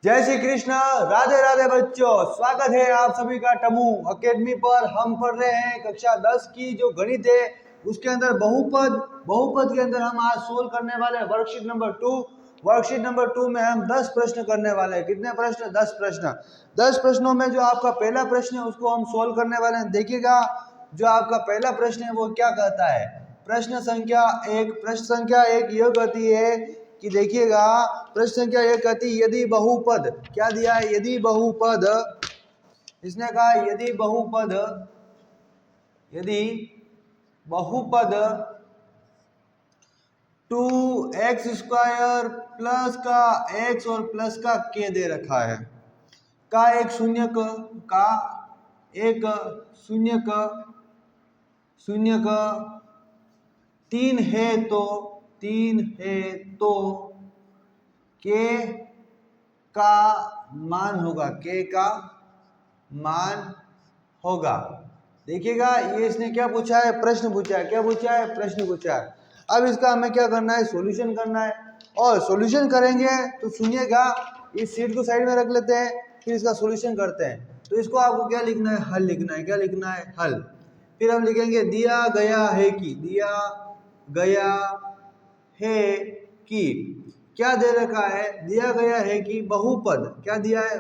जय श्री कृष्ण। राधे राधे बच्चों, स्वागत है आप सभी का टमू एकेडमी पर। हम पढ़ रहे हैं कक्षा 10 की जो गणित है उसके अंदर बहुपद के अंदर हम आज सोल्व करने वाले हैं वर्कशीट नंबर 2। वर्कशीट नंबर 2 में हम 10 प्रश्न करने वाले हैं। कितने प्रश्न? 10 प्रश्न। 10 प्रश्नों में जो आपका पहला प्रश्न है उसको हम सोल्व करने वाले हैं। देखिएगा जो आपका पहला प्रश्न है वो क्या कहता है। प्रश्न संख्या 1 यह कहती है कि देखिएगा प्रश्न संख्या 1 कहती है यदि बहुपद, क्या दिया है? यदि बहुपद, इसने कहा यदि बहुपद 2x² प्लस का x और प्लस का k दे रखा है, का एक शून्य का 3 है तो k का मान होगा, देखिएगा ये इसने क्या पूछा है? प्रश्न पूछा है। क्या पूछा है? प्रश्न पूछा है। अब इसका हमें क्या करना है? सॉल्यूशन करना है। और सॉल्यूशन करेंगे तो सुनिएगा, इस सीट को साइड में रख लेते हैं, फिर इसका सॉल्यूशन करते हैं। तो इसको आपको क्या लिखना है? हल लिखना है। क्या लिखना है? हल। फिर हम लिखेंगे दिया गया है कि क्या दे रखा है? दिया गया है कि बहुपद, क्या दिया है?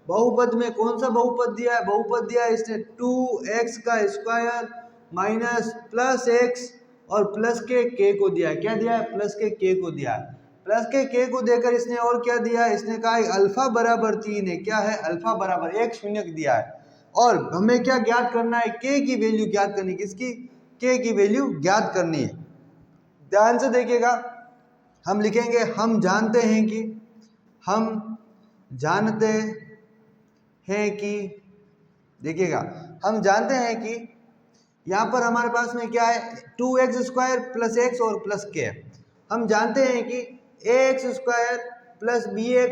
बहुपद में कौन सा बहुपद दिया है? बहुपद दिया है इसने 2x² माइनस प्लस x और प्लस के k को दिया है। क्या दिया है? प्लस के k को दिया है। प्लस के k को देकर इसने और क्या दिया है? इसने कहा अल्फा बराबर 3 है। क्या है? अल्फा बराबर 1 शून्य दिया है। और हमें क्या ज्ञात करना है? k की वैल्यू ज्ञात करनी है। किसकी? k की वैल्यू ज्ञात करनी है। ध्यान से देखिएगा, हम लिखेंगे हम जानते हैं कि देखिएगा हम जानते हैं कि यहाँ पर हमारे पास में क्या है? 2x² प्लस x और प्लस k। हम जानते हैं कि ax² plus bx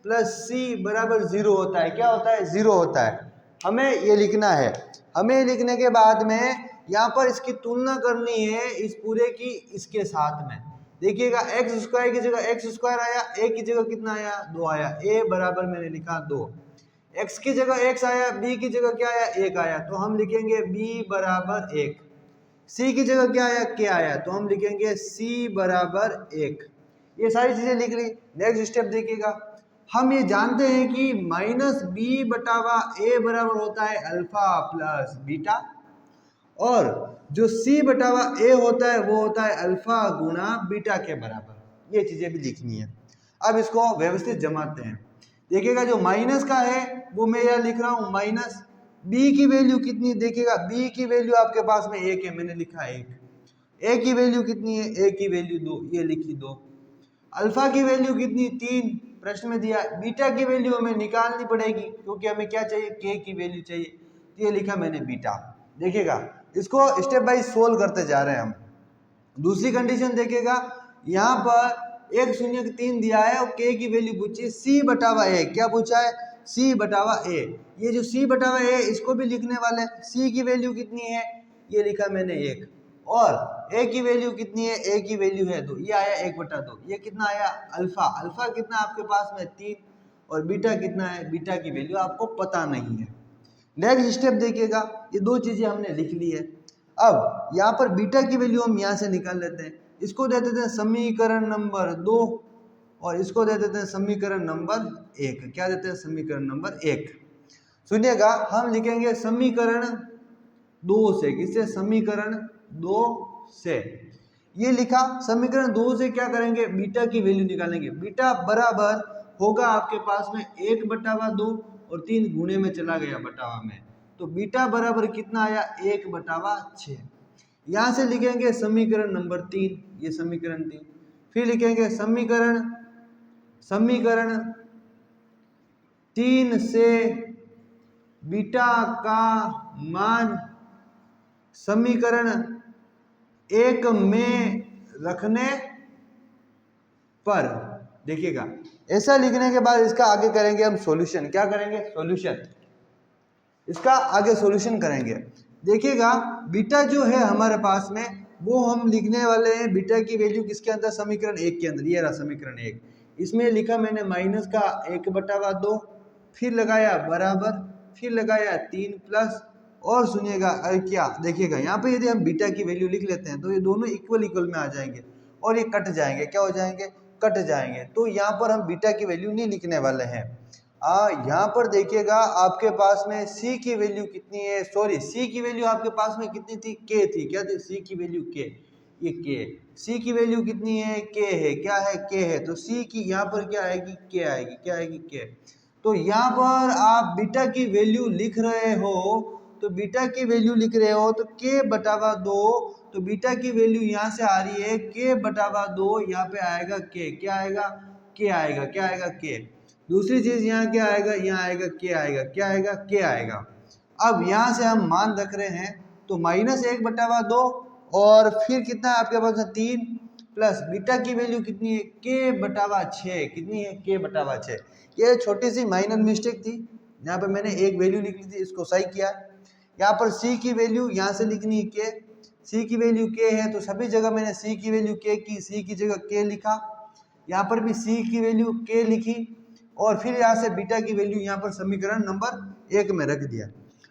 plus c बराबर 0 होता है। क्या होता है? 0 होता है। हमें ये लिखना है। हमें लिखने के बाद में यहाँ पर इसकी तुलना करनी है इस पूरे की इसके साथ में। देखिएगा x² की जगह x² आया, a की जगह कितना आया? 2 आया। a बराबर मैंने लिखा 2, x की जगह x आया, b की जगह क्या आया? 1 आया, तो हम लिखेंगे b बराबर 1। c की जगह क्या आया? k आया, तो हम लिखेंगे c बराबर 1। ये सारी चीजें लिख ली। नेक्स्ट स्टेप देखिएगा, हम ये जानते हैं कि माइनस b बटावा a बराबर होता है अल्फा प्लस बीटा, और जो c बटावा a होता है वो होता है अल्फा गुणा बीटा के बराबर। ये चीजें भी लिखनी है। अब इसको व्यवस्थित जमाते हैं। देखिएगा जो माइनस का है वो मैं यहाँ लिख रहा हूँ माइनस। b की वैल्यू कितनी? देखिएगा b की वैल्यू आपके पास में 1 है, मैंने लिखा 1। a की वैल्यू कितनी है? a की वैल्यू 2, ये लिखी 2। अल्फा की वैल्यू कितनी? 3 प्रश्न में दिया। बीटा की वैल्यू हमें निकालनी पड़ेगी क्योंकि हमें क्या चाहिए? k की वैल्यू चाहिए, ये लिखा मैंने बीटा। देखिएगा इसको स्टेप बाय सोल्व करते जा रहे हैं हम। दूसरी कंडीशन देखिएगा, यहाँ पर 1 0 3 दिया है और k की वैल्यू पूछी है c बटावा a। क्या पूछा है? c बटावा a। ये जो c बटावा a इसको भी लिखने वाले हैं। c की वैल्यू कितनी है? ये लिखा मैंने 1। और a की वैल्यू कितनी है? a की वैल्यू है 2, ये आया 1/2। ये कितना आया? अल्फा। अल्फा कितना आपके पास में? 3। और बीटा कितना है? बीटा की वैल्यू आपको पता नहीं है। नेक्स्ट स्टेप देखिएगा, ये दो चीजें हमने लिख ली है। अब यहाँ पर बीटा की वैल्यू हम यहाँ से निकाल लेते हैं। इसको दे देते हैं समीकरण नंबर 2 और इसको दे देते हैं समीकरण नंबर 1। क्या देते हैं? समीकरण नंबर 1। सुनिएगा, हम लिखेंगे समीकरण 2 से। किससे? समीकरण 2 से। ये लिखा। समीकरण 2 से क्या करेंगे? बीटा की वैल्यू निकालेंगे। बीटा बराबर होगा आपके पास में 1/2 और 3 गुणे में चला गया बटावा में, तो बीटा बराबर कितना आया? 1/6। यहाँ से लिखेंगे समीकरण नंबर 3, ये समीकरण 3। फिर लिखेंगे समीकरण 3 से बीटा का मान समीकरण 1 में रखने पर। देखिएगा ऐसा लिखने के बाद इसका आगे करेंगे हम सॉल्यूशन। क्या करेंगे? सॉल्यूशन। इसका आगे सॉल्यूशन करेंगे। देखिएगा बीटा जो है हमारे पास में वो हम लिखने वाले हैं बीटा की वैल्यू किसके अंदर? समीकरण 1 के अंदर। ये रहा समीकरण 1। इसमें लिखा मैंने माइनस का 1/2, फिर लगाया बराबर, फिर लगाया 3 प्लस, और सुनिएगा क्या देखिएगा यहाँ पे यदि हम बीटा की वैल्यू लिख लेते हैं तो ये दोनों इक्वल इक्वल में आ जाएंगे और ये कट जाएंगे। क्या हो जाएंगे? कट जाएंगे। तो यहाँ पर हम बीटा की वैल्यू नहीं लिखने वाले हैं। यहाँ पर देखिएगा आपके पास में c की वैल्यू कितनी है, सॉरी c की वैल्यू आपके पास में कितनी थी? k थी। क्या थी? c की वैल्यू k, ये k। c की वैल्यू कितनी है? k है। क्या है? k है। तो c की यहाँ पर क्या आएगी? k आएगी। क्या आएगी? k। तो यहाँ पर आप बीटा की वैल्यू लिख रहे हो, तो बीटा की वैल्यू लिख रहे हो तो k/2, तो बीटा की वैल्यू यहाँ से आ रही है k/2, यहाँ पे आएगा k। क्या आएगा? k आएगा। क्या आएगा? k। दूसरी चीज यहाँ क्या आएगा? यहाँ आएगा k आएगा। क्या आएगा? k आएगा। अब यहाँ से हम मान रख रहे हैं तो -1/2 और फिर कितना है आपके पास? 3 प्लस बीटा की वैल्यू कितनी है? k/6। कितनी है? k/6। ये छोटी सी माइनर मिस्टेक थी, यहाँ पे मैंने एक वैल्यू लिख ली थी, इसको सही किया। यहाँ पर c की वैल्यू यहाँ से लिखनी है k, c की वैल्यू k है तो सभी जगह मैंने c की वैल्यू k की, c की जगह k लिखा। यहाँ पर भी c की वैल्यू k लिखी और फिर यहाँ से बीटा की वैल्यू यहाँ पर समीकरण नंबर 1 में रख दिया।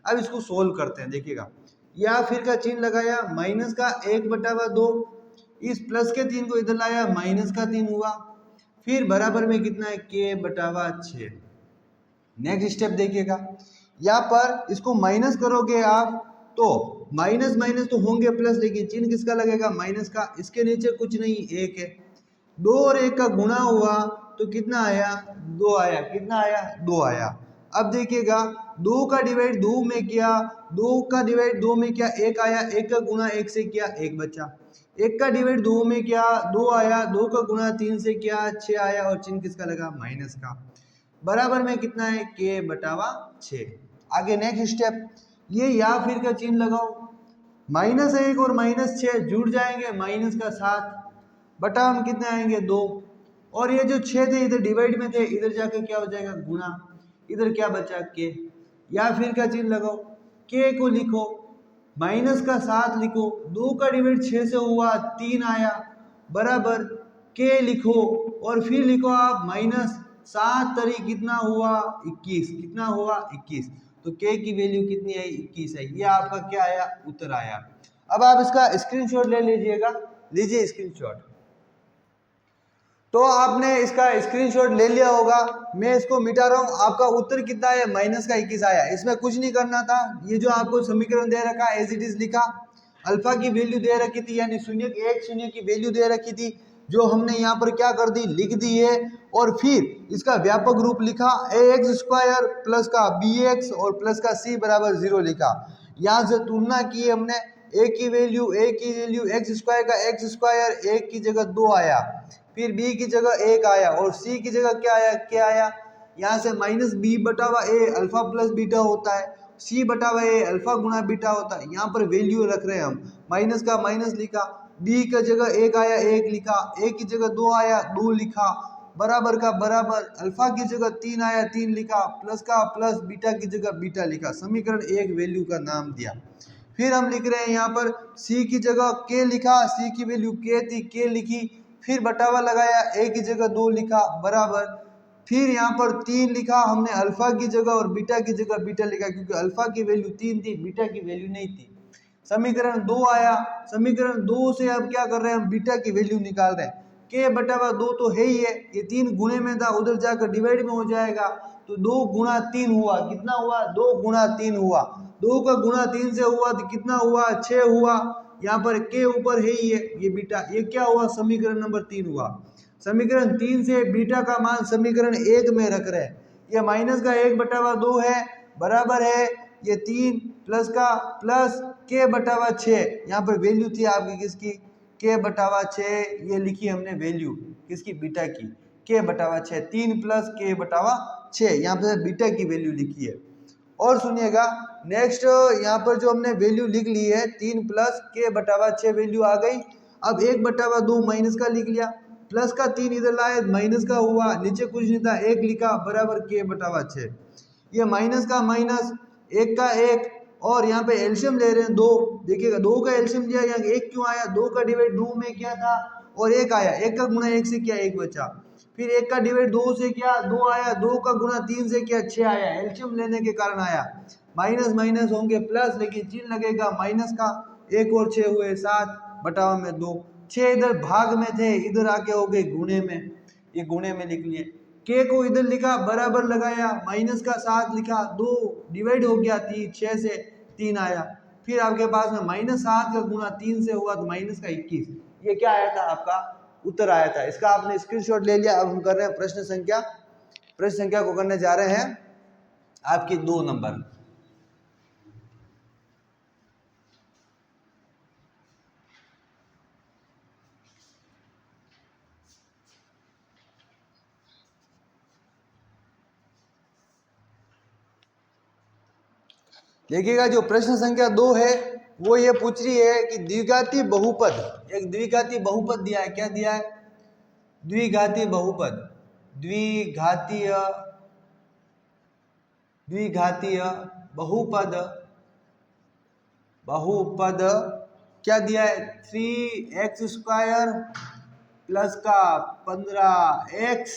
अब इसको सोल्व करते हैं। देखिएगा या फिर का चिन्ह लगाया, माइनस का 1/2, इस प्लस के 3 को इधर लाया, माइनस का 3 हुआ, फिर बराबर में कितना है? k/6। नेक्स्ट स्टेप देखिएगा, यहाँ पर इसको माइनस करोगे आप तो माइनस माइनस तो होंगे प्लस, लेकिन चिन्ह किसका लगेगा? माइनस का। इसके नीचे कुछ नहीं, 1 है। 2 और 1 का गुणा हुआ तो कितना आया? 2 आया। कितना आया? 2 आया। अब देखिएगा 2 का डिवाइड 2 में किया, 2 का डिवाइड 2 में किया, 1 आया। 1 का गुणा 1 से किया, 1 बचा। 1 का डिवाइड 2 में किया, 2 आया। 2 का गुणा 3 से किया, 6 आया और चिन्ह किसका लगा? माइनस का। बराबर में कितना है? k/6। आगे नेक्स्ट स्टेप, ये या फिर का चिन्ह लगाओ, -1 और -6 जुड़ जाएंगे, माइनस का 7 बटा हम कितने आएंगे? 2। और ये जो 6 थे इधर डिवाइड में थे, इधर जाकर क्या हो जाएगा? गुणा। इधर क्या बचा? k। या फिर का चिन्ह लगाओ, k को लिखो, माइनस का 7 लिखो, 2 का डिवाइड 6 से हुआ, 3 आया, बराबर k लिखो और फिर लिखो आप -7 तरी कितना हुआ? 21। कितना हुआ? 21। तो k की वैल्यू कितनी है? 21 है। ये आपका क्या आया? उत्तर आया। अब आप इसका स्क्रीनशॉट ले लीजिएगा। लीजिए स्क्रीनशॉट। तो आपने इसका स्क्रीनशॉट ले लिया होगा, मैं इसको मिटा रहा हूँ। आपका उत्तर कितना है? -21 आया। इसमें कुछ नहीं करना था, ये जो आपको समीकरण दे रखा एज इट इज लिखा, अल्फा की वैल्यू दे रखी थी, यानी 0 की वैल्यू दे रखी थी, जो हमने यहाँ पर क्या कर दी? लिख दी है। और फिर इसका व्यापक रूप लिखा, ax² प्लस का bx और प्लस का c बराबर 0 लिखा। यहाँ से तुलना की हमने, a की वैल्यू x² का x², a की जगह 2 आया, फिर b की जगह 1 आया और c की जगह क्या आया? क्या आया? यहाँ से -b/a अल्फा प्लस बीटा होता है, c/a अल्फा गुणा बीटा होता है। यहाँ पर वैल्यू रख रहे हैं हम, माइनस का माइनस लिखा, b की जगह 1 आया, 1 लिखा, a की जगह 2 आया, 2 लिखा, बराबर का बराबर, अल्फा की जगह 3 आया, 3 लिखा, प्लस का प्लस, बीटा की जगह बीटा लिखा, समीकरण 1 वैल्यू का नाम दिया। फिर हम लिख रहे हैं यहाँ पर c की जगह k लिखा, c की वैल्यू k थी, k लिखी, फिर बटावा लगाया, a की जगह 2 लिखा, बराबर, फिर यहाँ पर 3 लिखा हमने अल्फा की जगह और बीटा की जगह बीटा लिखा, क्योंकि अल्फा की वैल्यू 3 थी, बीटा की वैल्यू नहीं थी। समीकरण 2 आया, समीकरण 2 से अब क्या कर रहे हैं? हम बीटा की वैल्यू निकाल रहे हैं। k/2 तो है ही है, ये 3 गुणे में था, उधर जाकर डिवाइड में हो जाएगा, तो 2 गुणा 3 हुआ। कितना हुआ? 2 गुणा 3 हुआ। 2 का गुणा 3 से हुआ तो कितना हुआ? 6 हुआ। यहाँ पर k ऊपर है ही है, ये बीटा, ये क्या हुआ? समीकरण नंबर 3 हुआ। समीकरण 3 से बीटा का मान समीकरण 1 में रख रहे हैं। ये माइनस का 1/2 है, बराबर है ये 3 प्लस का प्लस k/6। यहाँ पर वैल्यू थी आपकी किसकी? k/6। ये लिखी हमने वैल्यू किसकी? बीटा की, k/6। 3 प्लस k/6, यहाँ पर बीटा की वैल्यू लिखी है। और सुनिएगा नेक्स्ट, यहाँ पर जो हमने वैल्यू लिख ली है 3 प्लस k/6 वैल्यू आ गई। अब 1/2 माइनस का लिख लिया, प्लस का 3 इधर लाए, माइनस का हुआ, नीचे कुछ नहीं था, 1 लिखा, बराबर k/6। ये माइनस का माइनस, 1 का 1, और यहाँ पे एल्शियम ले रहे हैं 2। देखिएगा 2 का एल्शियम लिया, यहाँ 1 क्यों आया? 2 का डिवाइड 2 में क्या था और 1 आया, 1 का गुणा 1 से किया, 1 बचा। फिर 1 का डिवाइड 2 से किया 2 आया, 2 का गुना 3 से किया 6 आया, एलसीएम लेने के कारण आया। माइनस माइनस होंगे प्लस, लेकिन चिन्ह लगेगा माइनस का। 1 और 6 हुए 7 बटाव में 2। 6 इधर भाग में थे, इधर आके हो गए गुणे में, ये गुणे में लिख लिए। के को इधर लिखा, बराबर लगाया, माइनस का 7 लिखा, 2 डिवाइड हो गया 3, 6 से 3 आया। फिर आपके पास में -7 का गुना 3 से हुआ तो माइनस का 21। ये क्या आया था? आपका उत्तर आया था। इसका आपने स्क्रीनशॉट ले लिया। अब हम कर रहे हैं प्रश्न संख्या को करने जा रहे हैं आपकी 2 नंबर। देखिएगा, जो प्रश्न संख्या 2 है वो ये पूछ रही है कि द्विघाती बहुपद, एक द्विघाती बहुपद दिया है। क्या दिया है? द्विघाती बहुपद, द्विघातीय बहुपद क्या दिया है? 3x² प्लस का 15x,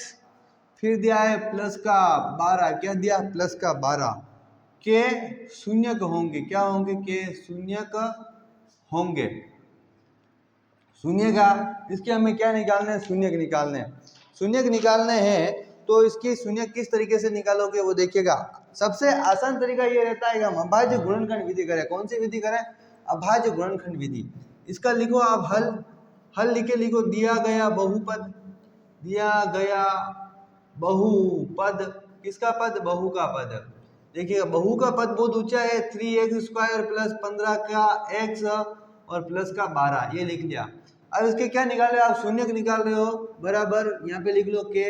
फिर दिया है प्लस का 12। क्या दिया? प्लस का 12 के शून्यक होंगे। क्या होंगे? के शून्यक होंगे। शून्य का इसके हमें क्या निकालने हैं? शून्यक निकालने हैं। शून्यक निकालने हैं तो इसकी शून्यक किस तरीके से निकालोगे वो देखिएगा। सबसे आसान तरीका ये रहता है कि हम अभाज्य गुणनखंड विधि करें। कौन सी विधि करें? अभाज्य गुणनखंड विधि। इसका लिखो आप हल लिखे लिखो, दिया गया बहुपद, किसका पद? बहू का पद। देखिए, बहू का पद बहुत ऊंचा है, 3x² प्लस 15 का x और प्लस का 12, ये लिख लिया। अब इसके क्या निकाले? आप शून्यक निकाल रहे हो, बराबर यहाँ पे लिख लो के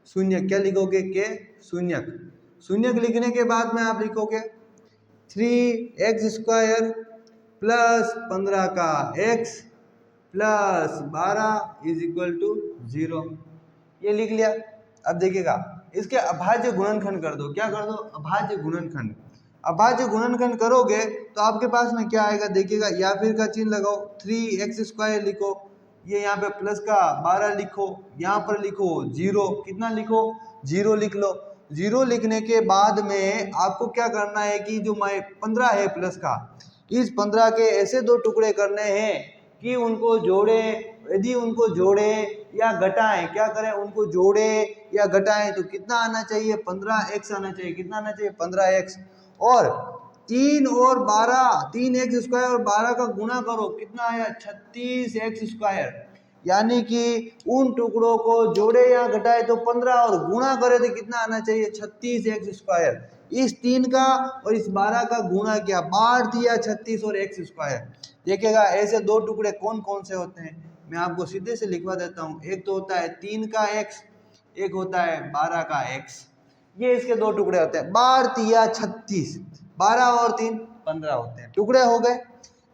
शून्यक। क्या लिखोगे? के शून्यक। शून्यक लिखने के बाद में आप लिखोगे 3x² प्लस 15 का x plus 12 is equal to 0, ये लिख लिया। अब देखिएगा, इसके अभाज्य गुणनखंड कर दो। क्या कर दो? अभाज्य गुणनखंड। अभाज्य गुणनखंड करोगे तो आपके पास में क्या आएगा? देखिएगा, या फिर का चिन्ह लगाओ, 3x² लिखो, ये यहाँ पे प्लस का 12 लिखो, यहाँ पर लिखो 0। कितना लिखो? 0 लिख लो। 0 लिखने के बाद में आपको क्या करना है कि जो 15 है प्लस का, इस 15 के ऐसे 2 टुकड़े करने हैं कि उनको जोड़े। यदि उनको जोड़े या घटाएं, क्या करें? उनको जोड़े या घटाएं तो कितना आना चाहिए? 15x आना चाहिए। कितना आना चाहिए? 15x। और 3 और 12, 3x² और 12 का गुणा करो, कितना आया? 36x²। यानी कि उन टुकड़ों को जोड़े या घटाए तो 15 और गुणा करे तो कितना आना चाहिए? 36x²। इस 3 का और इस 12 का गुणा किया, बांट दिया 36 और x²। देखिएगा, ऐसे 2 टुकड़े कौन कौन से होते हैं? मैं आपको सीधे से लिखवा देता हूँ। एक तो होता है 3 का x, एक होता है 12 का x। ये इसके 2 टुकड़े होते हैं। 12 या 36, 12 और 3 15 होते हैं, टुकड़े हो गए।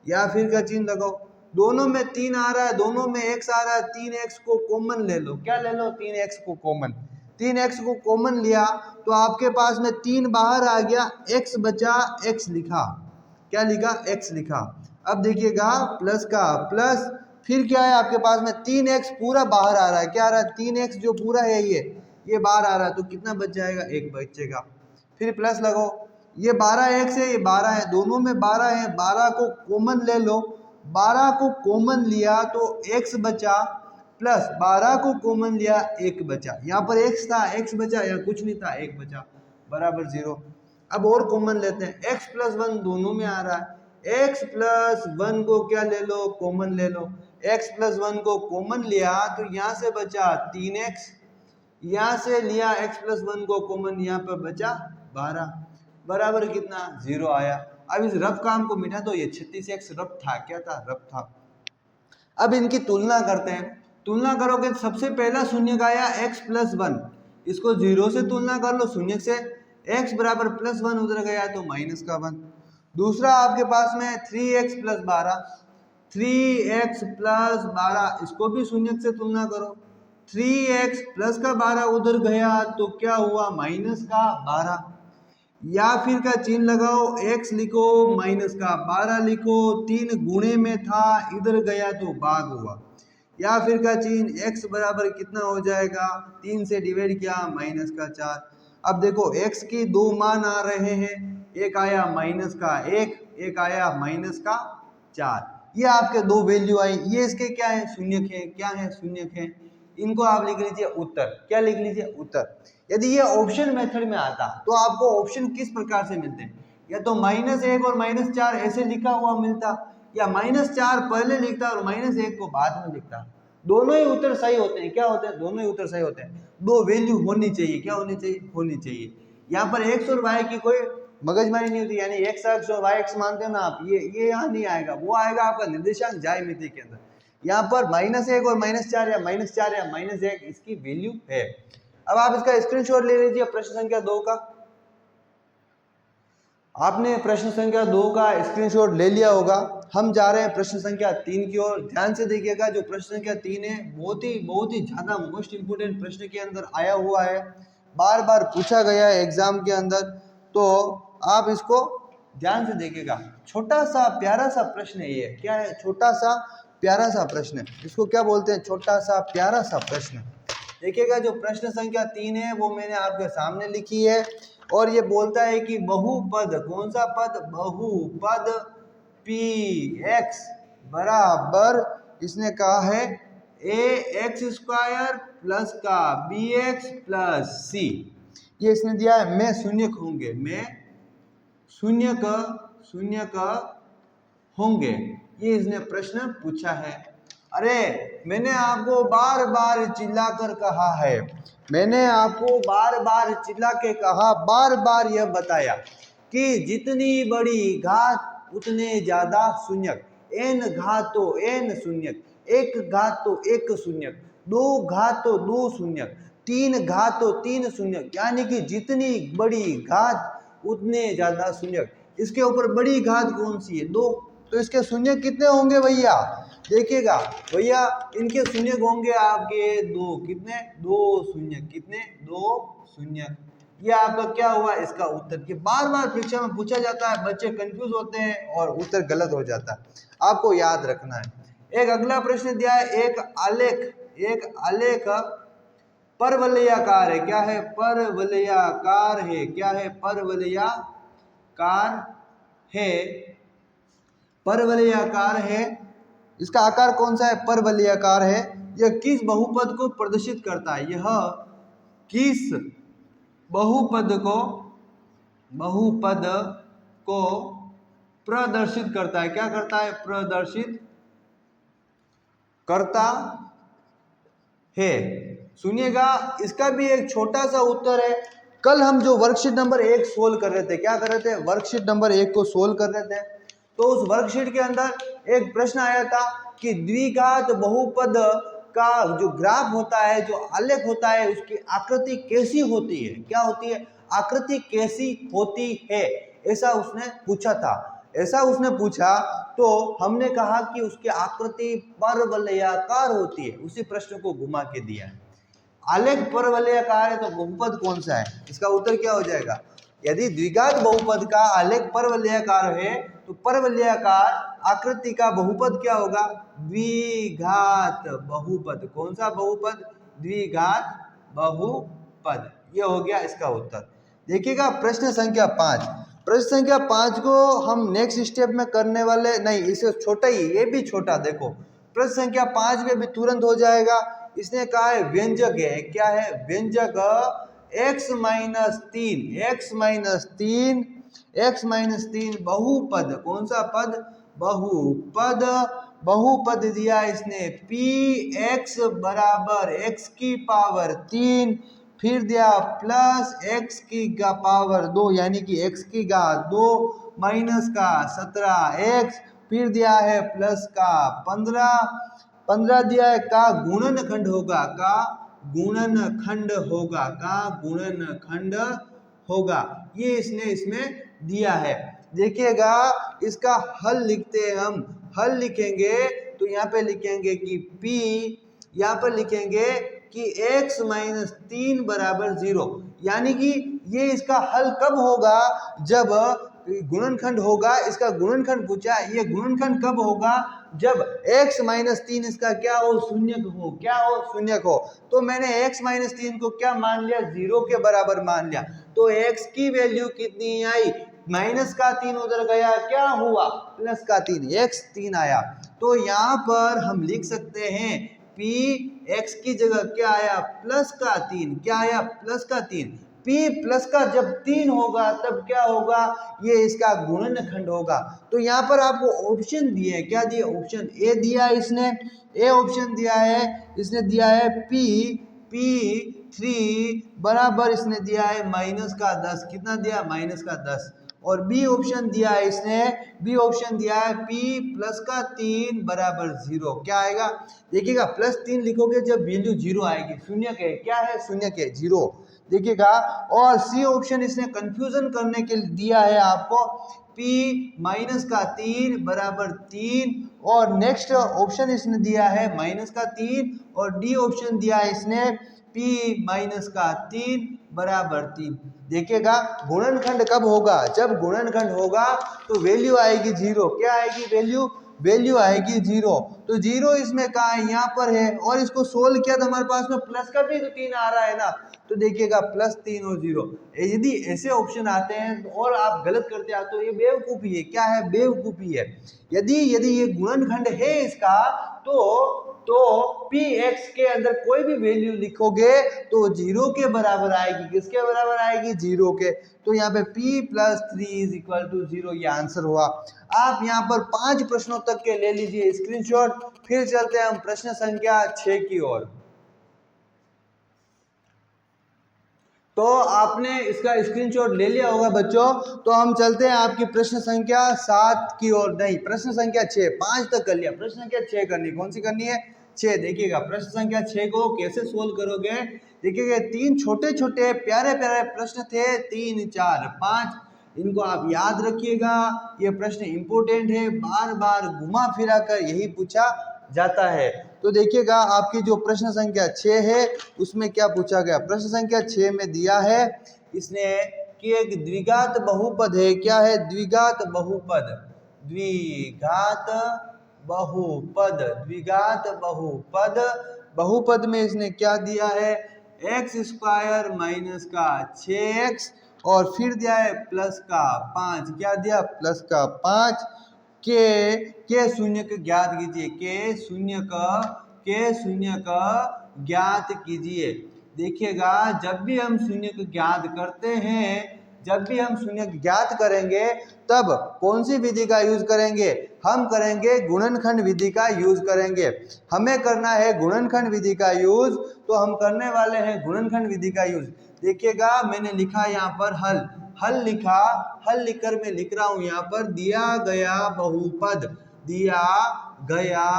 या फिर का चिन्ह लगाओ, दोनों में 3 आ रहा है, दोनों में x आ रहा है, 3x को कॉमन ले लो। क्या ले लो? 3x को कॉमन। 3x को कॉमन लिया तो आपके पास में 3 बाहर आ गया, x बचा, x लिखा। क्या लिखा? x लिखा। अब देखिएगा, प्लस का प्लस, फिर क्या है आपके पास में? 3x पूरा बाहर आ रहा है। क्या आ रहा है? 3x जो पूरा है ये बाहर आ रहा है, तो कितना बच जाएगा? 1 बचेगा। फिर प्लस लगाओ, ये 12x है, ये 12 है, दोनों में 12 है, 12 को कॉमन ले लो। 12 को कॉमन लिया तो x बचा, प्लस 12 को कॉमन लिया 1 बचा। यहाँ पर x था, x बचा, या कुछ नहीं था, 1 बचा, बराबर 0। अब और कॉमन लेते हैं, x प्लस 1 दोनों में आ रहा है, x प्लस 1 को क्या ले लो? कॉमन ले लो। x प्लस 1 को कॉमन लिया तो यहाँ से बचा 3x, यहाँ से लिया x प्लस 1 को कॉमन, यहाँ पर बचा 12, बराबर कितना? 0 आया। अब इस रफ काम को मिटा दो, ये 36x रफ था। क्या था? रफ था। अब इनकी तुलना करते हैं। तुलना करोगे तो सबसे पहला शून्य का आया x प्लस 1, इसको 0 से तुलना कर लो, शून्य से। x बराबर प्लस 1 उधर गया तो माइनस का 1। दूसरा आपके पास में 3x प्लस 12, 3x प्लस 12, इसको भी शून्य से तुलना करो। 3x प्लस का 12 उधर गया तो क्या हुआ? माइनस का 12। या फिर का चिन्ह लगाओ, x लिखो, माइनस का 12 लिखो, 3 गुणे में था, इधर गया तो भाग हुआ। या फिर का चिन्ह x बराबर कितना हो जाएगा, 3 से डिवाइड किया माइनस का 4। अब देखो x की दो मान आ रहे हैं, एक आया माइनस का 1, एक आया माइनस का 4। ये आपके दो वैल्यू आई, ये इसके क्या है, शून्यक है। क्या है, शून्यक है। इनको आप लिख लीजिए उत्तर। क्या लिख लीजिए, उत्तर। यदि ये ऑप्शन मेथड में आता तो आपको ऑप्शन किस प्रकार से मिलते हैं, या तो -1 और -4 ऐसे लिखा हुआ मिलता, या -4 पहले लिखता और -1 को बाद में लिखता। दोनों ही उत्तर सही होते हैं। क्या होते हैं, दोनों ही उत्तर सही होते हैं। दो वैल्यू होनी चाहिए। क्या होनी चाहिए, होनी चाहिए। यहाँ पर x और y की कोई मगजमारी नहीं होती, यानी x अक्ष और y अक्ष मानते हो ना आप, ये यहाँ नहीं आएगा, वो आएगा आपका निर्देशांक ज्यामिति के अंदर। यहाँ पर -1 और -4 या -4 या -1 इसकी वैल्यू है। अब आप इसका स्क्रीनशॉट ले लीजिए प्रश्न संख्या 2 का। आपने प्रश्न संख्या 2 का स्क्रीनशॉट ले लिया होगा। हम जा रहे हैं प्रश्न संख्या 3 की ओर। ध्यान से देखिएगा, जो प्रश्न संख्या 3 है बहुत ही ज्यादा मोस्ट इंपोर्टेंट प्रश्न के अंदर आया हुआ है, बार बार पूछा गया है एग्जाम के अंदर, तो आप इसको ध्यान से देखिएगा। छोटा सा प्यारा सा प्रश्न है ये। क्या है, छोटा सा प्यारा सा प्रश्न। इसको क्या बोलते हैं, छोटा सा प्यारा सा प्रश्न। देखिएगा, जो प्रश्न संख्या 3 है वो मैंने आपके सामने लिखी है, और ये बोलता है कि बहुपद, कौन सा पद, बहुपद px बराबर, इसने कहा है ax² प्लस का bx प्लस c। ये इसने दिया है मैं शून्यक होंगे, मैं शून्यक होंगे, ये इसने प्रश्न पूछा है। अरे मैंने आपको बार बार चिल्लाकर कहा है, मैंने आपको बार बार चिल्ला के कहा, बार बार यह बताया कि जितनी बड़ी घात उतने ज्यादा शून्यक, n घात तो n शून्यक, 1 घात तो 1 शून्यक, 2 घात तो 2 शून्यक, 3 घात तो 3 शून्यक, यानी कि जितनी बड़ी घात उतने ज्यादा शून्यक। इसके ऊपर बड़ी घात कौन सी है, 2, तो इसके शून्यक कितने होंगे भैया, देखिएगा भैया, इनके शून्यक होंगे आपके 2, कितने, 2 शून्यक, कितने, 2 शून्यक। ये आपका क्या हुआ, इसका उत्तर। कि बार बार परीक्षा में पूछा जाता है, बच्चे कंफ्यूज होते हैं और उत्तर गलत हो जाता है, आपको याद रखना है। एक अगला प्रश्न दिया है, एक आलेख परवलयाकार है। क्या है, परवलयाकार है। क्या है, परवलयाकार है, परवलयाकार है। इसका आकार कौन सा है, परवलयाकार है। यह किस बहुपद को प्रदर्शित करता है, यह किस बहुपद को प्रदर्शित करता है। क्या करता है, प्रदर्शित करता है। सुनिएगा, इसका भी एक छोटा सा उत्तर है। कल हम जो वर्कशीट नंबर 1 सोल्व कर रहे थे, क्या कर रहे थे, वर्कशीट नंबर 1 को सोल्व कर रहे थे, तो उस वर्कशीट के अंदर एक प्रश्न आया था कि द्विघात बहुपद का जो ग्राफ होता है, जो आलेख होता है, उसकी आकृति कैसी होती है। क्या होती है, आकृति कैसी होती है, ऐसा उसने पूछा था। ऐसा उसने पूछा तो हमने कहा कि उसकी आकृति परवलयाकार होती है। उसी प्रश्न को घुमा के दिया है। आलेख परवलयाकार है तो बहुपद कौन सा है, इसका उत्तर क्या हो जाएगा। यदि द्विघात बहुपद का आलेख परवलयाकार है तो परवलयाकार आकृति का बहुपद क्या होगा, द्विघात बहुपद। कौन सा बहुपद, द्विघात बहुपद। यह हो गया इसका उत्तर। देखिएगा प्रश्न संख्या 5। प्रश्न संख्या 5 को हम नेक्स्ट स्टेप में करने वाले नहीं, इसे छोटा ही, ये भी छोटा। देखो प्रश्न संख्या 5 में भी तुरंत हो जाएगा। इसने कहा है व्यंजक है। क्या है, व्यंजक x माइनस 3 बहुपद। कौन सा पद, बहुपद। बहुपद दिया इसने px बराबर x की पावर 3, फिर दिया प्लस x की पावर 2, यानी कि x की घात 2, माइनस का 17x, फिर दिया है प्लस का 15 दिया है, का गुणनखंड होगा, का गुणनखंड होगा, का गुणनखंड होगा। ये इसने इसमें दिया है। देखिएगा इसका हल लिखते हैं हम। हल लिखेंगे तो यहाँ पे लिखेंगे कि p, यहाँ पर लिखेंगे कि x माइनस 3 बराबर 0, यानी कि ये इसका हल कब होगा, जब गुणनखंड होगा। इसका गुणनखंड पूछा, ये गुणनखंड कब होगा, जब x माइनस 3 इसका क्या हो, शून्यक हो, क्या हो, शून्यक हो। तो मैंने x माइनस 3 को क्या मान लिया, 0 के बराबर मान लिया। तो x की वैल्यू कितनी आई, माइनस का 3 उधर गया, क्या हुआ, प्लस का 3, x 3 आया। तो यहाँ पर हम लिख सकते हैं p x की जगह क्या आया, प्लस का 3, क्या आया, प्लस का 3। p प्लस का जब 3 होगा तब क्या होगा, ये इसका गुणनखंड होगा। तो यहाँ पर आपको ऑप्शन दिए, क्या दिए, ऑप्शन ए दिया है इसने, ए ऑप्शन दिया है, इसने दिया है p3 बराबर इसने दिया है माइनस का 10, कितना दिया, माइनस का 10। और बी ऑप्शन दिया है इसने, बी ऑप्शन दिया है p प्लस का 3 बराबर 0, क्या आएगा, देखिएगा प्लस 3 लिखोगे जब वैल्यू 0 आएगी, शून्य के, क्या है, शून्य के, 0, देखिएगा। और सी ऑप्शन इसने कंफ्यूजन करने के लिए दिया है आपको, p माइनस का 3 बराबर 3, और नेक्स्ट ऑप्शन इसने दिया है माइनस का 3, और डी ऑप्शन दिया है इसने p माइनस का 3 बराबर 3। देखिएगा गुणनखंड कब होगा, जब गुणनखंड होगा तो वैल्यू आएगी 0, क्या आएगी, वैल्यू, वैल्यू आएगी 0। तो 0 इसमें कहाँ है, यहाँ पर है, और इसको सोल्व किया तो हमारे पास में प्लस का भी तो 3 आ रहा है ना, तो देखिएगा प्लस 3 और 0। यदि ऐसे ऑप्शन आते हैं और आप गलत करते हैं तो ये बेवकूफ़ी है, क्या है, बेवकूफ़ी है। यदि ये गुणनखंड है इसका, तो p x के अंदर कोई भी वैल्यू लिखोगे तो 0 के बराबर आएगी, किसके बराबर आएगी, 0 के। तो यहाँ पे p plus 3 is equal to 0, ये आंसर हुआ। आप यहाँ पर 5 प्रश्नों तक के ले लीजिए स्क्रीनशॉट। फिर चलते हैं हम प्रश्न संख्या 6 की ओर। तो आपने इसका स्क्रीनशॉट ले लिया होगा बच्चों। तो हम चलते हैं आपकी प्रश्न संख्या 7 की ओर, नहीं प्रश्न संख्या 6, 5 तक कर लिया, प्रश्न संख्या 6 करनी, कौन सी करनी है, 6। देखिएगा प्रश्न संख्या 6 को कैसे सोल्व करोगे, देखिएगा 3 छोटे छोटे प्यारे प्यारे प्रश्न थे, 3 4 5, इनको आप याद रखिएगा। ये प्रश्न इंपोर्टेंट है, बार बार घुमा फिरा कर यही पूछा जाता है। तो देखिएगा आपकी जो प्रश्न संख्या 6 है उसमें क्या पूछा गया, प्रश्न संख्या 6 में दिया है इसने कि एक द्विघात बहुपद है, क्या है, द्विघात बहुपद, द्विघात बहुपद, द्विघात बहुपद, बहुपद में इसने क्या दिया है, एक्स स्क्वायर माइनस का 6x, और फिर दिया है प्लस का 5, क्या दिया, प्लस का 5, के शून्य का ज्ञात कीजिए, के शून्य का ज्ञात कीजिए। देखिएगा जब भी हम शून्य को ज्ञात करते हैं, जब भी हम शून्य ज्ञात करेंगे तब कौन सी विधि का यूज करेंगे, हम करेंगे गुणनखंड विधि का यूज करेंगे। हमें करना है गुणनखंड विधि का यूज, तो हम करने वाले हैं गुणनखंड विधि का यूज। देखिएगा मैंने लिखा यहाँ पर हल लिखा, हल लिखकर मैं लिख रहा हूं यहाँ पर दिया गया बहुपद, दिया गया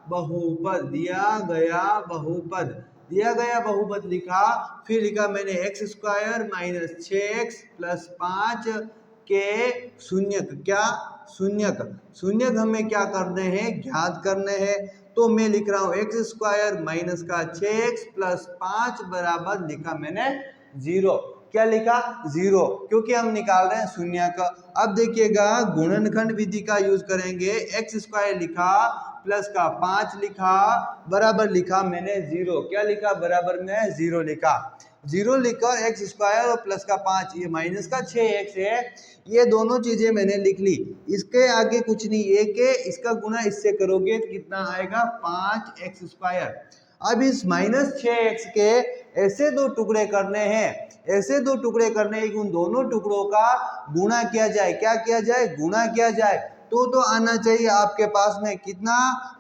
बहुपद, दिया गया बहुपद, दिया गया बहुपद लिखा, फिर लिखा मैंने x square minus 6x plus 5 के शून्यक, क्या, शून्यक, शून्यक हमें क्या करने हैं, ज्ञात करने हैं। तो मैं लिख रहा हूं एक्स स्क्वायर माइनस का 6x प्लस 5 बराबर लिखा मैंने 0, क्या लिखा, 0, क्योंकि हम निकाल रहे हैं शून्य का। अब देखिएगा गुणनखंड विधि का यूज करेंगे, एक्स स्क्वायर लिखा प्लस का 5 लिखा बराबर लिखा मैंने 0, क्या लिखा, बराबर में 0 लिखा, 0 लिखकर एक्स स्क्वायर और प्लस का 5, ये माइनस का 6x है, ये दोनों चीजें मैंने लिख ली। इसके आगे कुछ नहीं, एक है, इसका गुना इससे करोगे तो कितना आएगा, 5x स्क्वायर। अब इस माइनस 6x के ऐसे दो टुकड़े करने हैं, ऐसे दो टुकड़े करने हैं कि उन दोनों टुकड़ों का गुणा किया जाए, क्या किया जाए, गुणा किया जाए। तो आना चाहिए आपके पास में कितना,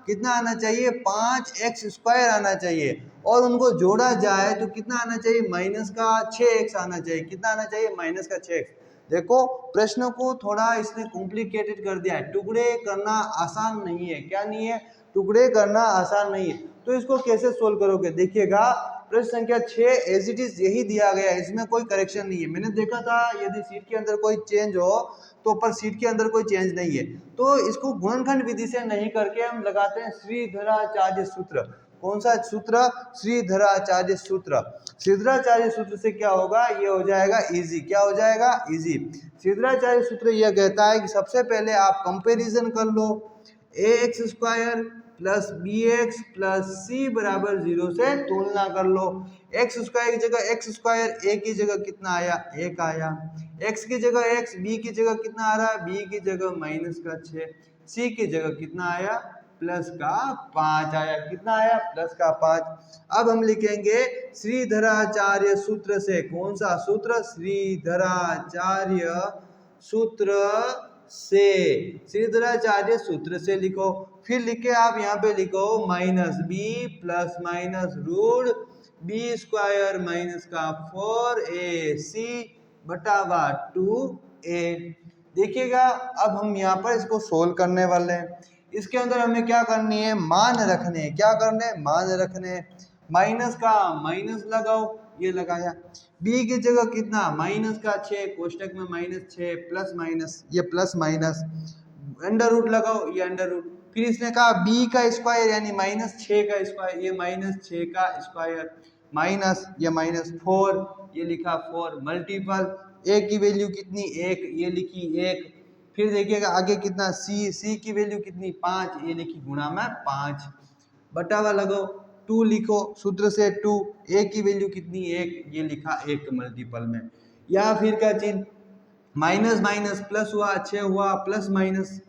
कितना आना चाहिए, 5x स्क्वायर आना चाहिए, और उनको जोड़ा जाए तो कितना आना चाहिए, माइनस का 6x आना चाहिए, कितना आना चाहिए, माइनस का 6x। देखो प्रश्न को थोड़ा इसने कॉम्प्लिकेटेड कर दिया है, टुकड़े करना आसान नहीं है, क्या नहीं है, टुकड़े करना आसान नहीं है। तो इसको कैसे सोल्व करोगे, देखिएगा प्रश्न संख्या 6 एज इट इज यही दिया गया है, इसमें कोई करेक्शन नहीं है। मैंने देखा था यदि सीट के अंदर कोई चेंज हो तो पर सीट के अंदर कोई चेंज नहीं है, तो इसको गुणनखंड विधि से नहीं करके हम लगाते हैं श्रीधराचार्य सूत्र। कौन सा सूत्र, श्रीधराचार्य सूत्र। श्रीधराचार्य सूत्र से क्या होगा, ये हो जाएगा इजी, क्या हो जाएगा, इजी। श्रीधराचार्य सूत्र यह कहता है कि सबसे पहले आप कंपैरिजन कर लो, a x square plus b x plus c बराबर 0 से तुलना कर लो। एक्स स्क्वायर की जगह एक्स स्क्वायर, ए की जगह कितना आया, 1 आया। एक्स की जगह एक्स, बी की जगह कितना आ रहा है, बी की जगह -6, सी की जगह कितना आया, +5 आया। कितना आया, +5। अब हम लिखेंगे श्रीधराचार्य सूत्र से। कौन सा सूत्र, श्रीधराचार्य सूत्र से, श्रीधराचार्य सूत्र से लिखो। फिर लिखे आप यहाँ पे लिखो -b ± √b² - 4ac बटावा 2a। देखिएगा अब हम यहाँ पर इसको सोल्व करने वाले हैं। इसके अंदर हमें क्या करनी है, मान रखने। क्या करने, मान रखने। माइनस का माइनस लगाओ, ये लगाया। b की जगह कितना, -6, कोष्टक में -6 प्लस माइनस, ये प्लस माइनस, अंडर रूट लगाओ, ये अंडर रूट। फिर इसने कहा b का स्क्वायर यानी -6 का स्क्वायर, ये -6 का स्क्वायर, माइनस ये -4, ये लिखा 4 मल्टीपल। a की वैल्यू कितनी, 1, ये लिखी 1। फिर देखिएगा आगे कितना, c की वैल्यू कितनी, 5, ये लिखी गुणा में 5, बटावा लगाओ, 2 लिखो सूत्र से 2, a की वैल्यू कितनी, 1, ये लिखा 1 मल्टीपल में। या फिर का चिन्ह, माइनस माइनस प्लस हुआ, 6 हुआ, प्लस माइनस